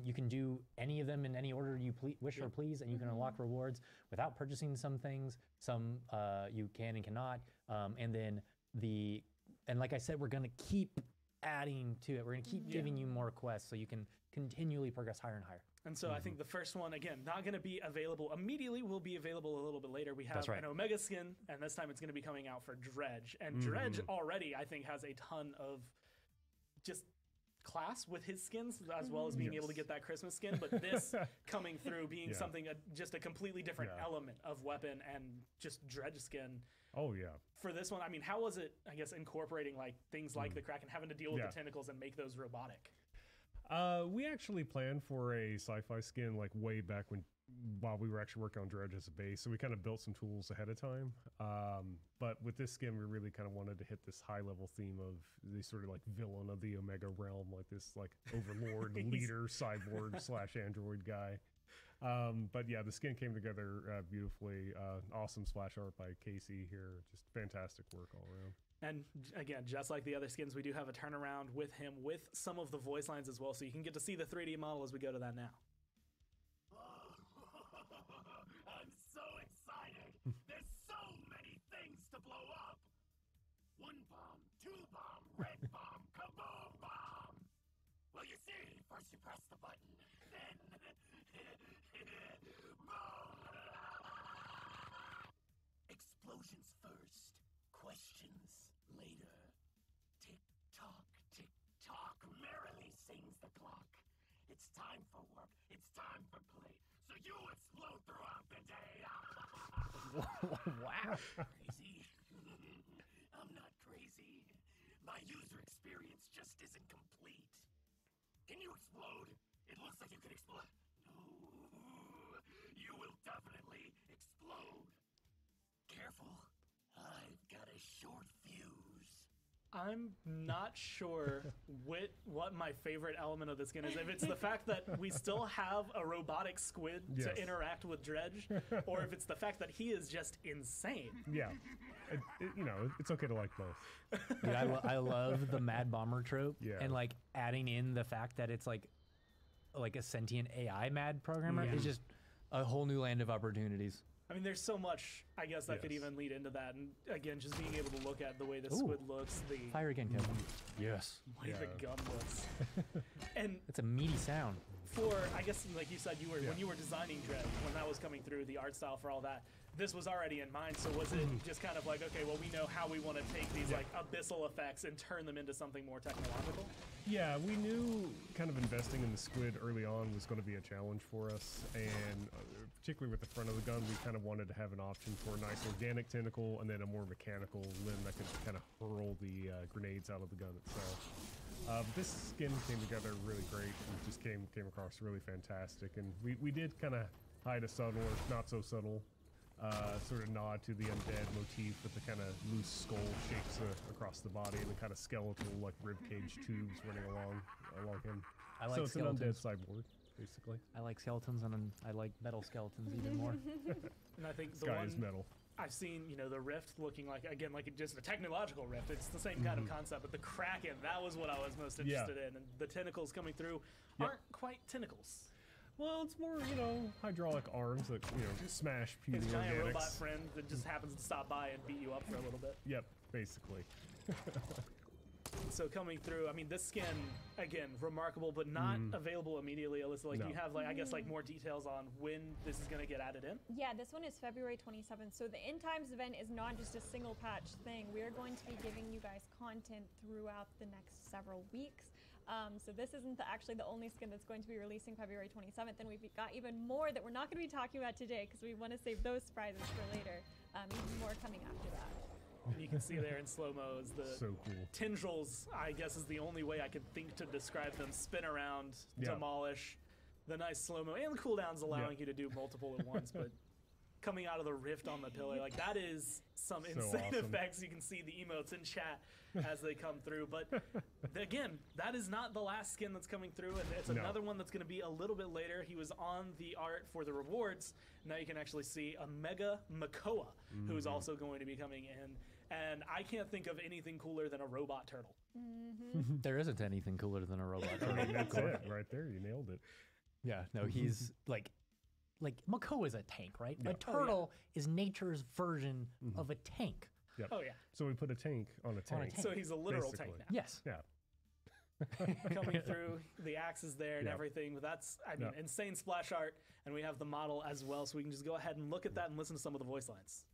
You can do any of them in any order you wish or please, and you can unlock rewards without purchasing some things. Some you can and cannot. And like I said, we're gonna keep adding to it. We're gonna keep giving you more quests so you can continually progress higher and higher. And so I think the first one, again, not going to be available immediately, will be available a little bit later. We have That's right. an Omega skin, and this time it's going to be coming out for Dredge. And Dredge already, I think, has a ton of just class with his skins, as well as being able to get that Christmas skin. But this coming through being Yeah. something, just a completely different Yeah. element of weapon and just Dredge skin. Oh yeah. For this one, I mean, how was it, I guess, incorporating like things like the Kraken, having to deal with Yeah. the tentacles and make those robotic? We actually planned for a sci-fi skin like way back while we were actually working on Dredge as a base, so we kind of built some tools ahead of time. But with this skin, we really kind of wanted to hit this high-level theme of the sort of like villain of the Omega realm, like this like overlord leader cyborg / android guy. But yeah, the skin came together beautifully. Awesome splash art by Casey here. Just fantastic work all around. And again, just like the other skins, we do have a turnaround with him with some of the voice lines as well, so you can get to see the 3D model as we go to that now. I'm so excited. There's so many things to blow up. 1 bomb, 2 bomb, red bomb, kaboom bomb. Well, you see, first you press the button, then boom. Explosions first, questions later. Tick tock, merrily sings the clock. It's time for work. It's time for play. So you explode throughout the day. Wow. Crazy? I'm not crazy. My user experience just isn't complete. Can you explode? It looks like you can explode. No. You will definitely explode. Careful. I've got a short fuse. I'm not sure what my favorite element of this skin is. If it's the fact that we still have a robotic squid Yes. to interact with Dredge, or if it's the fact that he is just insane. Yeah, it's okay to like both. Dude, I love the Mad Bomber trope, Yeah. and like adding in the fact that it's like a sentient AI Mad programmer is just a whole new land of opportunities. I mean, there's so much, I guess, that could Yes. even lead into that. And again, just being able to look at the way the squid looks, the Fire again, Kevin. Yes, way the Yeah. gun looks. And it's a meaty sound. for, I guess, like you said, when you were designing Dredge, when that was coming through, the art style for all that, this was already in mind. So was it just kind of like, okay, well, we know how we want to take these like abyssal effects and turn them into something more technological? Yeah, we knew kind of investing in the squid early on was going to be a challenge for us, and particularly with the front of the gun, we kind of wanted to have an option for a nice organic tentacle and then a more mechanical limb that could kind of hurl the grenades out of the gun itself. This skin came together really great and just came across really fantastic, and we did kind of hide a subtle or not so subtle sort of nod to the undead motif with the kind of loose skull shapes across the body and the kind of skeletal like ribcage tubes running along him. I like So it's an skeletons. undead cyborg, basically. I like skeletons, and I like metal skeletons even more. And I think the Sky one is metal. I've seen, the Rift looking like, again, like just a technological Rift. It's the same kind of concept, but the Kraken, that was what I was most interested in. And the tentacles coming through aren't quite tentacles. Well, it's more, hydraulic arms that, smash puny His giant organics. robot friend that just happens to stop by and beat you up for a little bit. Yep, basically. So coming through, I mean, this skin, again, remarkable, but not available immediately, Alyssa. Like, No. do you have, I guess, more details on when this is going to get added in? Yeah, this one is February 27th. So the End Times event is not just a single patch thing. We are going to be giving you guys content throughout the next several weeks. So this isn't actually the only skin that's going to be releasing February 27th. And we've got even more that we're not going to be talking about today because we want to save those surprises for later. Even more coming after that. And you can see there in slow-mo is the So cool. tendrils, I guess is the only way I could think to describe them. Spin around, Yeah. demolish, the nice slow-mo, and the cooldowns allowing Yeah. you to do multiple at once, but coming out of the rift on the pillar, like that is some So insane awesome. effects. You can see the emotes in chat as they come through, but again, that is not the last skin that's coming through, and it's No. another one that's going to be a little bit later. He was on the art for the rewards. Now you can actually see a Mega Makoa, who's also going to be coming in. And I can't think of anything cooler than a robot turtle. There isn't anything cooler than a robot. I mean, that's it right there. You nailed it. Yeah, no, he's like Mako is a tank, right? Yeah. A turtle is nature's version of a tank. Yep. Oh, yeah. So we put a tank on a tank. So he's a literal Basically. tank now. Yes. Yeah. Coming through, the axe is there and Yeah. everything. But that's, I mean, Yeah. insane splash art. And we have the model as well. So we can just go ahead and look at that and listen to some of the voice lines.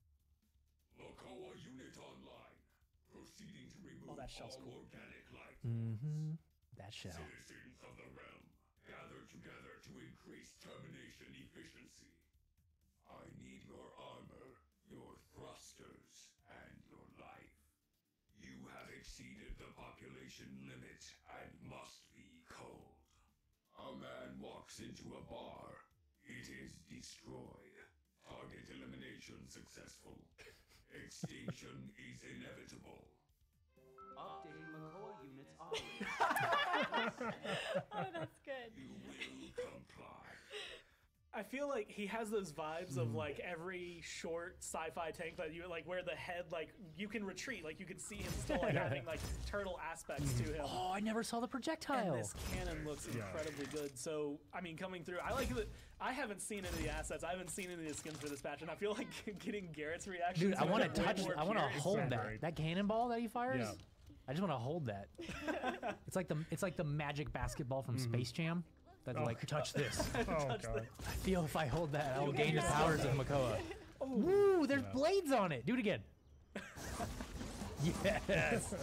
Lokoa unit online. Proceeding to remove that shell's all cool. organic life. That shell. Citizens of the realm, gather together to increase termination efficiency. I need your armor, your thrusters, and your life. You have exceeded the population limit and must be cold. A man walks into a bar. It is destroyed. Target elimination successful. Extinction is inevitable. Updating Makoa units on. Oh, that's good. You will comply. I feel like he has those vibes of like every short sci-fi tank that you like, where the head, like you can retreat, like you can see him still like having like turtle aspects to him. Oh, I never saw the projectile. And this cannon looks incredibly good. So, I mean, coming through, I like that. I haven't seen any of the assets. I haven't seen any of the skins for this patch, and I feel like getting Garrett's reaction. Dude, I want to touch. I want to hold so that. great. That cannonball that he fires. Yeah. I just want to hold that. It's like the magic basketball from Space Jam. That's like touch this. Oh, God. I feel if I hold that, I will gain the powers of Makoa. Woo! There's blades on it. Do it again. Yes.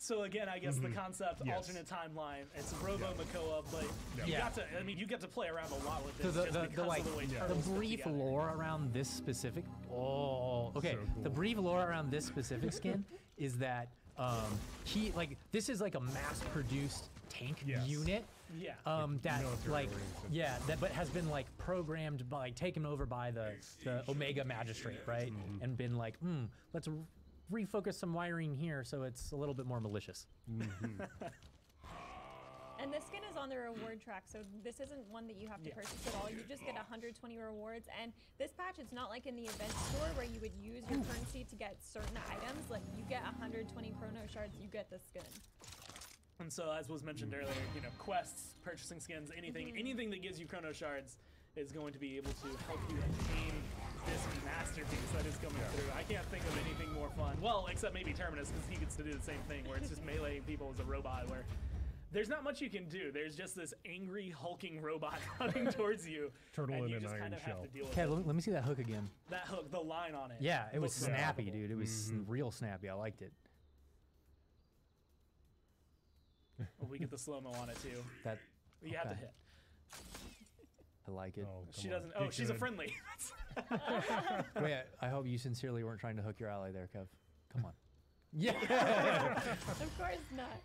So again, I guess the concept, alternate timeline. It's Robo Makoa, but you Yeah. got to. I mean, you get to play around a lot with So this just the because like of the way the turtles fit brief together. lore around this specific. Oh, okay. So cool. The brief lore around this specific skin is that he like this is like a mass-produced tank Yes. unit. Yeah. That military like oriented. that but has been like programmed by like taken over by the Omega Magistrate, right? And been like, let's refocus some wiring here so it's a little bit more malicious. And this skin is on the reward track, so this isn't one that you have to purchase at all. You just get 120 rewards, and this patch, it's not like in the event store where you would use your currency to get certain items. Like, you get 120 chrono shards, you get this skin. And so, as was mentioned earlier, quests, purchasing skins, anything that gives you chrono shards is going to be able to help you obtain this masterpiece that is coming through. I can't think of anything more fun. Well, except maybe Terminus, because he gets to do the same thing, where it's just meleeing people as a robot, where there's not much you can do. There's just this angry, hulking robot running towards you. Turtle and in you an just iron kind of have shell. to deal with Okay, it. let me see that hook again. That hook, the line on it. Yeah, it was looks snappy, remarkable. dude. It was real snappy. I liked it. We get the slow-mo on it, too. That You have to Okay. hit. I like it. Oh, She come doesn't. on. Oh, Be she's a good. friendly. Wait, I hope you sincerely weren't trying to hook your ally there, Kev. Come on. Yeah. Of course not.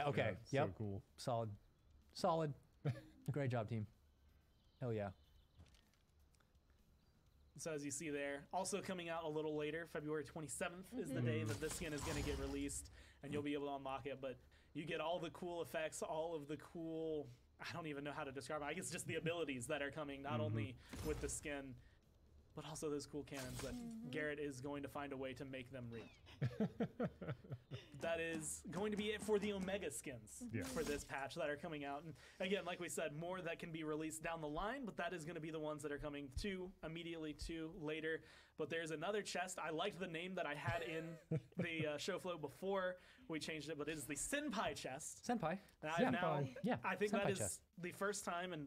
Okay. Yeah, Yep. So cool. Solid. Great job, team. Hell yeah. So as you see there, also coming out a little later, February 27th is the day that this skin is going to get released, and you'll be able to unlock it. But you get all the cool effects, all of the cool, I don't even know how to describe it. I guess just the abilities that are coming, not only with the skin, but also those cool cannons that Garrett is going to find a way to make them real. That is going to be it for the Omega skins for this patch that are coming out. And again, like we said, more that can be released down the line, but that is going to be the ones that are coming immediately later. But there's another chest. I liked the name that I had in the show flow before we changed it, but it is the Senpai chest. Senpai. And I think that Senpai is chest. the first time, and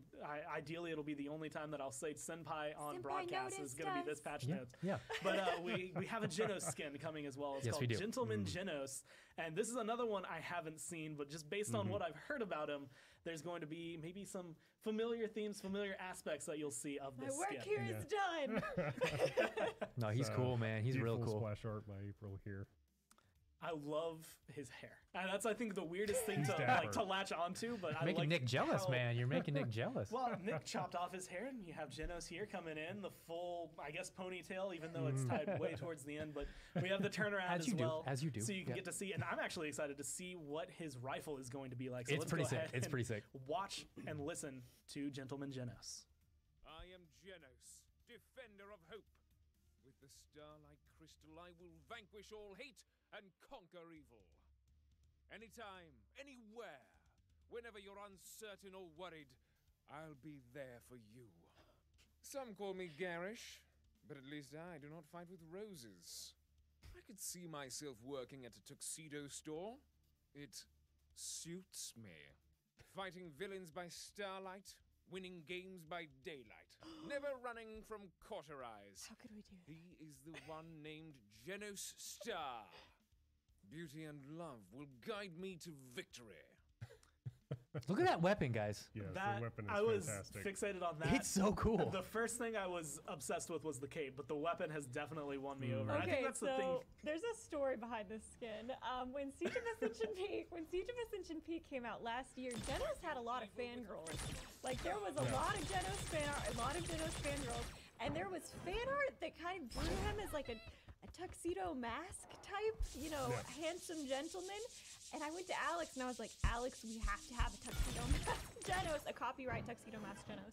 ideally it'll be the only time that I'll say Senpai on broadcast is going to be this patch notes. Yeah. But we have a Genos skin coming as well. It's Yes, called we do. Gentleman Genos. And this is another one I haven't seen, but just based on what I've heard about him, there's going to be maybe some familiar themes, familiar aspects that you'll see of My this work skin. here is done. No, he's cool, man. He's real beautiful cool. Splash art by April here. I love his hair. And that's, I think, the weirdest thing He's to dapper. latch onto. But I Making like Nick jealous, how- man. You're making Nick jealous. Well, Nick chopped off his hair, and you have Genos here coming in, the full, I guess, ponytail, even though it's tied way towards the end. But we have the turnaround As as you do, well. as you do, So you can yeah. get to see, and I'm actually excited to see what his rifle is going to be like. So It's let's pretty go sick. ahead It's and pretty sick. Watch and listen to Gentleman Genos. I am Genos, defender of hope. With the starlight crystal, I will vanquish all hate and conquer evil. Anytime, anywhere, whenever you're uncertain or worried, I'll be there for you. Some call me garish, but at least I do not fight with roses. I could see myself working at a tuxedo store. It suits me. Fighting villains by starlight, winning games by daylight, never running from cauterize. How could we do that? He is the one named Genos Star. Beauty and love will guide me to victory. Look at that weapon, guys. Yeah, That, the weapon is I was fantastic. fixated on that. It's so cool. The first thing I was obsessed with was the cape, but the weapon has definitely won me over. I Okay, think that's the thing. so there's a story behind this skin. When Siege of Ascension Peak came out last year, Genos had a lot of fangirls. Like there was a lot of Genos fan art, a lot of Genos fangirls, and there was fan art that kind of drew him as like a tuxedo mask type, handsome gentleman. And I went to Alex and I was like, Alex, we have to have a tuxedo mask Genos, a copyright tuxedo mask Genos.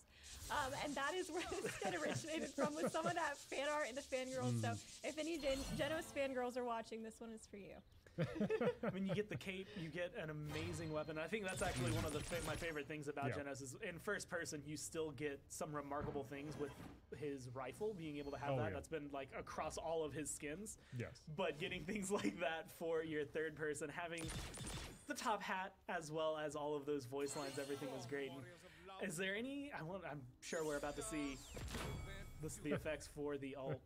And that is where this skin originated from, with some of that fan art and the fangirls. So if any Genos fangirls are watching, this one is for you. I mean, you get the cape, you get an amazing weapon. I think that's actually one of my favorite things about Genos is in first person, you still get some remarkable things with his rifle, being able to have that. Yeah. That's been like across all of his skins. Yes. But getting things like that for your third person, having the top hat as well as all of those voice lines, everything was great. And is there any? I'm sure we're about to see the effects for the alt.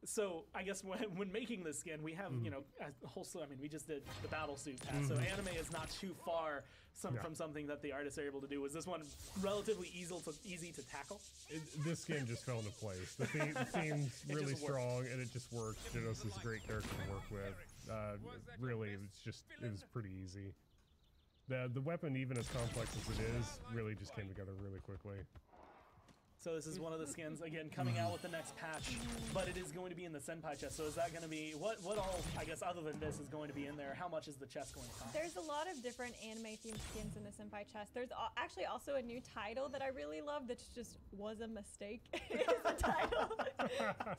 So I guess when making this skin, we have a whole slew. I mean, we just did the battle suit pass, so anime is not too far from something that the artists are able to do. Was this one relatively easy to tackle? This skin just fell into place. The theme's It really just worked. strong, and it just worked. Genos is a great character to work with. Really, it was pretty easy. The weapon, even as complex as it is, really just came together really quickly. So this is one of the skins, again, coming out with the next patch, but it is going to be in the Senpai chest. So is that going to be, what all, I guess, other than this is going to be in there? How much is the chest going to cost? There's a lot of different anime-themed skins in the Senpai chest. There's actually also a new title that I really love that just was a mistake. Is the title.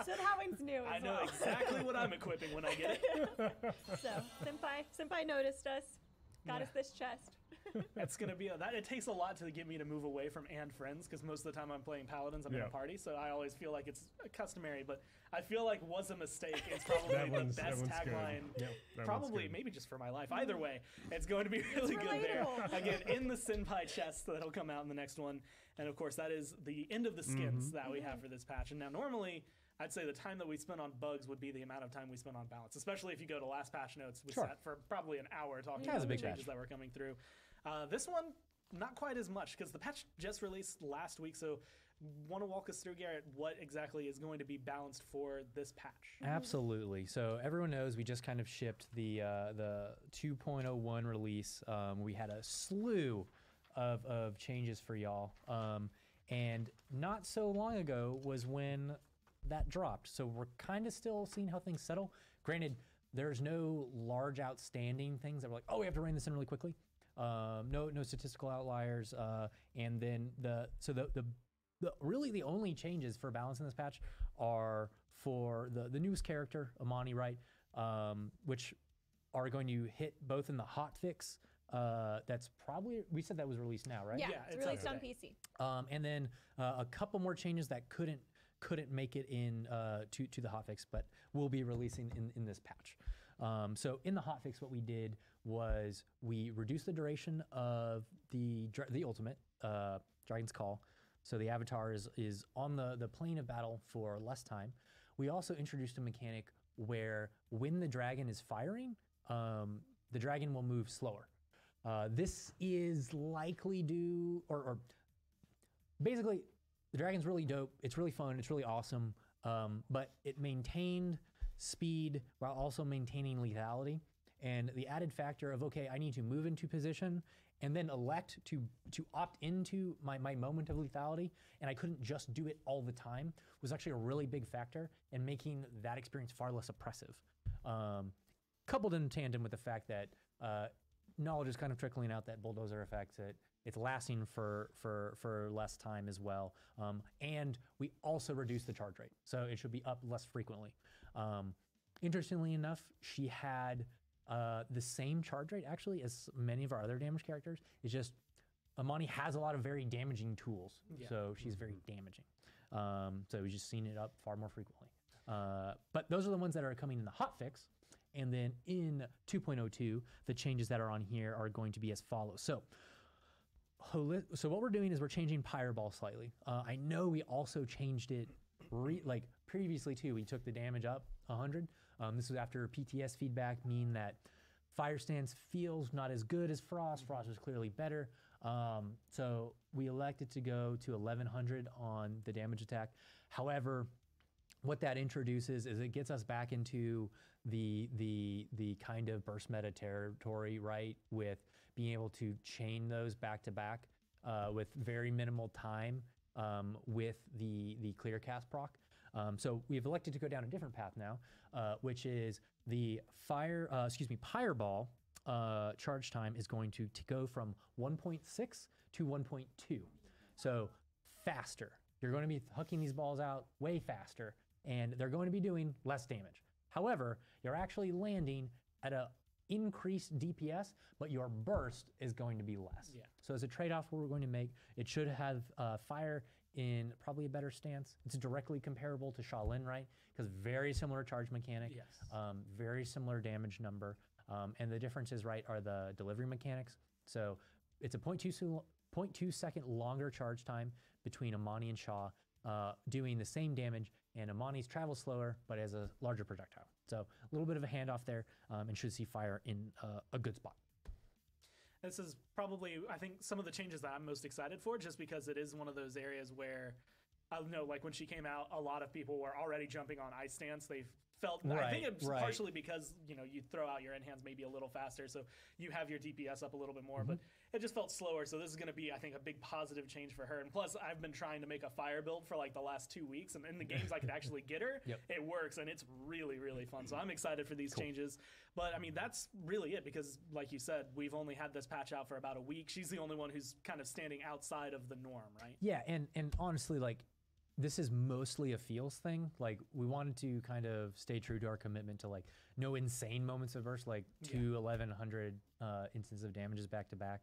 So that one's new as I know well. exactly what I'm equipping when I get it. So Senpai noticed us, got us this chest. It's going to be, it takes a lot to get me to move away from and friends, because most of the time I'm playing Paladins, I'm in a party, so I always feel like it's customary, but I feel like was a mistake. It's probably the best tagline, probably maybe just for my life. Either way, it's going to be really good there. Again, in the Senpai chest that'll come out in the next one, and of course that is the end of the skins that we have for this patch. And now normally, I'd say the time that we spend on bugs would be the amount of time we spend on balance, especially if you go to last patch notes. We sat for probably an hour talking about the changes that were coming through. This one, not quite as much, because the patch just released last week. So want to walk us through, Garrett, what exactly is going to be balanced for this patch? Absolutely. So everyone knows we just kind of shipped the 2.01 release. We had a slew of changes for y'all. And not so long ago was when that dropped. So we're kind of still seeing how things settle. Granted, there's no large outstanding things that were like, oh, we have to rein this in really quickly. No statistical outliers. And then the really the only changes for balance in this patch are for the newest character, Amani, right? Which are going to hit both in the hotfix. That's probably, we said that was released now, right? Yeah, Yeah, it's it's released out on today. PC. And then a couple more changes that couldn't make it in to the hotfix, but will be releasing in this patch. So in the hotfix, what we did was we reduced the duration of the ultimate, Dragon's Call. So the avatar is on the plane of battle for less time. We also introduced a mechanic where when the dragon is firing, the dragon will move slower. This is likely due, or basically, the dragon's really dope. It's really fun. It's really awesome. But it maintained speed while also maintaining lethality. And the added factor of, okay, I need to move into position and then elect to opt into my moment of lethality, and I couldn't just do it all the time, was actually a really big factor in making that experience far less oppressive. Coupled in tandem with the fact that knowledge is kind of trickling out that bulldozer effects it. It's lasting for less time as well. And we also reduced the charge rate, so it should be up less frequently. Interestingly enough, she had the same charge rate actually as many of our other damage characters. It's just Amani has a lot of very damaging tools, so she's very damaging. So we've just seen it up far more frequently. But those are the ones that are coming in the hotfix. And then in 2.02, the changes that are on here are going to be as follows. So what we're doing is we're changing Pyre Ball slightly. I know we also changed it like previously too. We took the damage up 100. This was after PTS feedback, meaning that Fire Stance feels not as good as Frost. Frost was clearly better. So we elected to go to 1100 on the damage attack. However, what that introduces is it gets us back into the kind of burst meta territory, right? With being able to chain those back to back with very minimal time with the clear cast proc. So we've elected to go down a different path now, which is the Pyre Ball charge time is going to go from 1.6 to 1.2. So faster. You're going to be hooking these balls out way faster, and they're going to be doing less damage. However, you're actually landing at a increased DPS, but your burst is going to be less. Yeah. So as a trade-off we're going to make, it should have fire in probably a better stance. It's directly comparable to Shaolin, right? Because very similar charge mechanic, Yes. very similar damage number. And the differences, right, are the delivery mechanics. So it's a 0.2 second longer charge time between Amani and Shaw, doing the same damage, and Amani's travel slower, but as a larger projectile. So a little bit of a handoff there, and should see fire in a good spot. This is probably, I think, some of the changes that I'm most excited for, just because it is one of those areas where I know, like when she came out, a lot of people were already jumping on ice stance. They felt, I think it's partially because, you throw out your enhands maybe a little faster, so you have your DPS up a little bit more, but it just felt slower. So this is going to be, I think, a big positive change for her. And plus, I've been trying to make a fire build for like the last 2 weeks, and in the games I could actually get her, it works, and it's really, really fun. So I'm excited for these changes. But I mean, that's really it, because like you said, we've only had this patch out for about a week. She's the only one who's kind of standing outside of the norm, right? Yeah, and honestly, like, this is mostly a feels thing. Like, we wanted to kind of stay true to our commitment to like no insane moments of burst, like 1100 instances of damages back to back.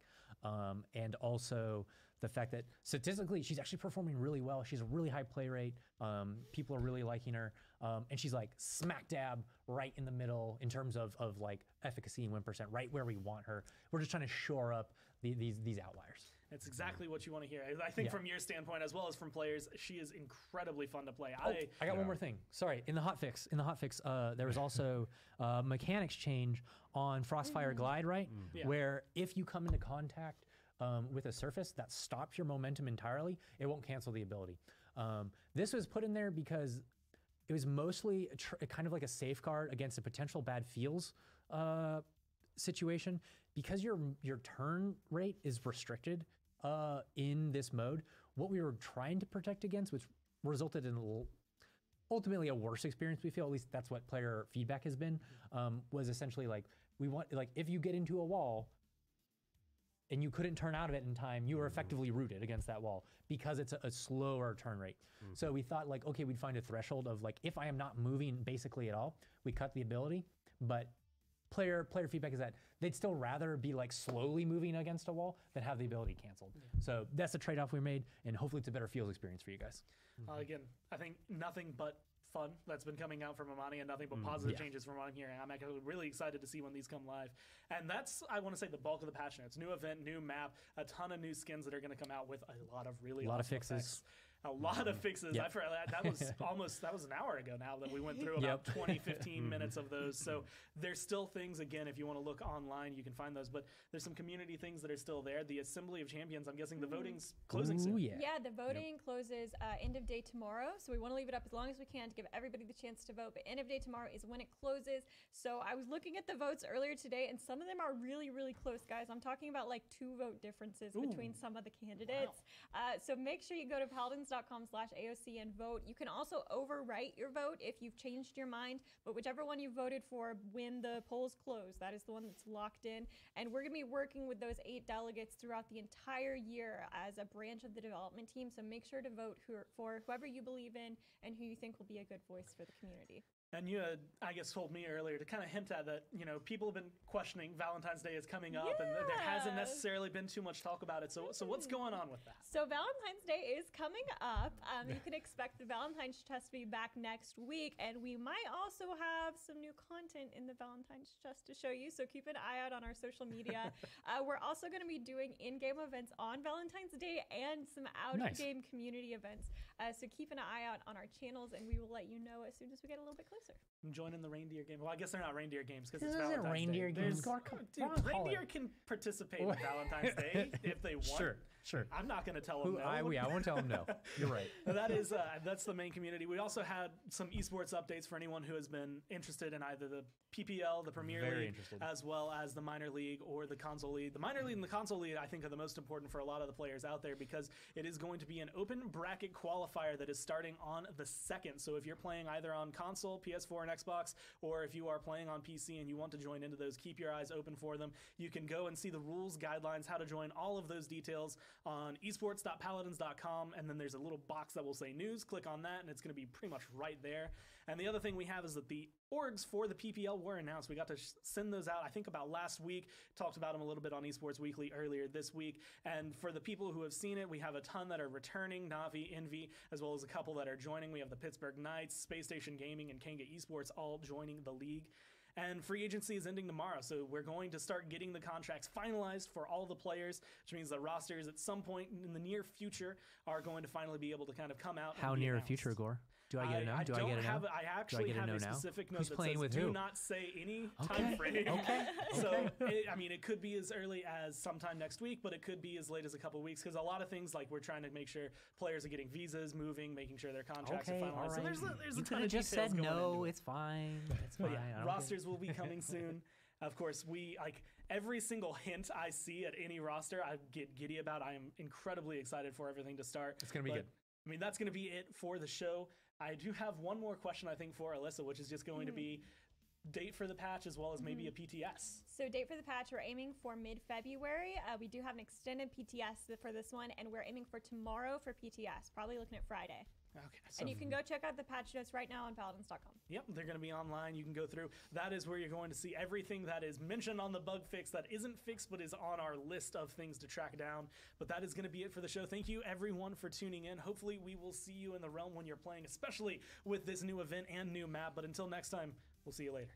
And also the fact that statistically she's actually performing really well. She's a really high play rate. People are really liking her. And she's like smack dab right in the middle in terms of like efficacy and win percent, right where we want her. We're just trying to shore up these outliers. It's exactly what you want to hear. I think from your standpoint, as well as from players, she is incredibly fun to play. I got one more thing. Sorry, in the hotfix, there was also mechanics change on Frostfire Glide, right? Where if you come into contact with a surface that stops your momentum entirely, it won't cancel the ability. This was put in there because it was mostly kind of like a safeguard against a potential bad feels situation. Because your turn rate is restricted in this mode, what we were trying to protect against, which resulted in ultimately a worse experience. We feel, at least that's what player feedback has been, was essentially like, we want, like, if you get into a wall and you couldn't turn out of it in time, you were effectively rooted against that wall because it's a slower turn rate. So we thought, like, okay, we'd find a threshold of, like, if I am not moving basically at all, we cut the ability. But player feedback is that they'd still rather be, like, slowly moving against a wall than have the ability canceled. So that's the trade-off we made, and hopefully it's a better Fields experience for you guys. Again, I think nothing but fun that's been coming out from Amani, and nothing but positive changes from what I'm hearing. I'm actually really excited to see when these come live. And that's, I want to say, the bulk of the patch notes. New event, new map, a ton of new skins that are going to come out with a lot of really A lot of awesome fixes. effects. A lot of fixes. Yep. I forgot that was an hour ago now that we went through about 20, 15 minutes of those. So there's still things, again, if you want to look online, you can find those. But there's some community things that are still there. The Assembly of Champions, I'm guessing the voting's closing soon. Yeah. Yeah, the voting closes end of day tomorrow, so we want to leave it up as long as we can to give everybody the chance to vote. But end of day tomorrow is when it closes. So I was looking at the votes earlier today, and some of them are really, really close, guys. I'm talking about like 2 vote differences between some of the candidates. So make sure you go to paladins.com/AOC and vote. You can also overwrite your vote if you've changed your mind, but whichever one you voted for when the polls close, that is the one that's locked in. And we're going to be working with those 8 delegates throughout the entire year as a branch of the development team. So make sure to vote for whoever you believe in and who you think will be a good voice for the community. And you had, I guess, told me earlier to kind of hint at that, you know, people have been questioning Valentine's Day is coming up, and there hasn't necessarily been too much talk about it. So what's going on with that? So Valentine's Day is coming up. You can expect the Valentine's chest to be back next week, and we might also have some new content in the Valentine's chest to show you. So keep an eye out on our social media. We're also going to be doing in-game events on Valentine's Day and some out-of-game community events. So keep an eye out on our channels, and we will let you know as soon as we get a little bit closer. I'm joining the reindeer game. Well, I guess they're not reindeer games because it's This isn't Valentine's reindeer Day. games. Dude, reindeer can participate in Valentine's Day if they want. Sure. I'm not going to tell them no. I won't tell them no. You're right. That's the main community. We also had some esports updates for anyone who has been interested in either the PPL, the Premier League, as well as the Minor League or the Console League. The Minor League and the Console League, I think, are the most important for a lot of the players out there because it is going to be an open bracket qualifier that is starting on the 2nd. So if you're playing either on console, PS4, and Xbox, or if you are playing on PC and you want to join into those, keep your eyes open for them. You can go and see the rules, guidelines, how to join, all of those details on esports.paladins.com, and then there's a little box that will say news. Click on that, and it's going to be pretty much right there. And the other thing we have is that the orgs for the PPL were announced. We got to send those out, I think, about last week. Talked about them a little bit on Esports Weekly earlier this week. And for the people who have seen it, we have a ton that are returning, Navi, Envy, as well as a couple that are joining. We have the Pittsburgh Knights, Space Station Gaming, and Kanga Esports all joining the league. And free agency is ending tomorrow, so we're going to start getting the contracts finalized for all the players, which means the rosters at some point in the near future are going to finally be able to kind of come out. How near a future, Gore? Do I get to know? Do I get to know? I actually have a specific note that says do not say any time frame. So, it could be as early as sometime next week, but it could be as late as a couple of weeks because a lot of things, like we're trying to make sure players are getting visas, moving, making sure their contracts are finalized. So there's a ton of just details said going no, into it. it's fine. It's But fine. yeah, rosters will be coming soon. Of course, every single hint I see at any roster, I get giddy about. I am incredibly excited for everything to start. It's going to be good. I mean, that's going to be it for the show. I do have one more question, I think, for Alyssa, which is just going to be date for the patch as well as maybe a PTS. So date for the patch, we're aiming for mid-February. We do have an extended PTS for this one, and we're aiming for tomorrow for PTS, probably looking at Friday. Okay. And you can go check out the patch notes right now on paladins.com. Yep, they're going to be online. You can go through. That is where you're going to see everything that is mentioned on the bug fix that isn't fixed but is on our list of things to track down. But that is going to be it for the show. Thank you, everyone, for tuning in. Hopefully, we will see you in the realm when you're playing, especially with this new event and new map. But until next time, we'll see you later.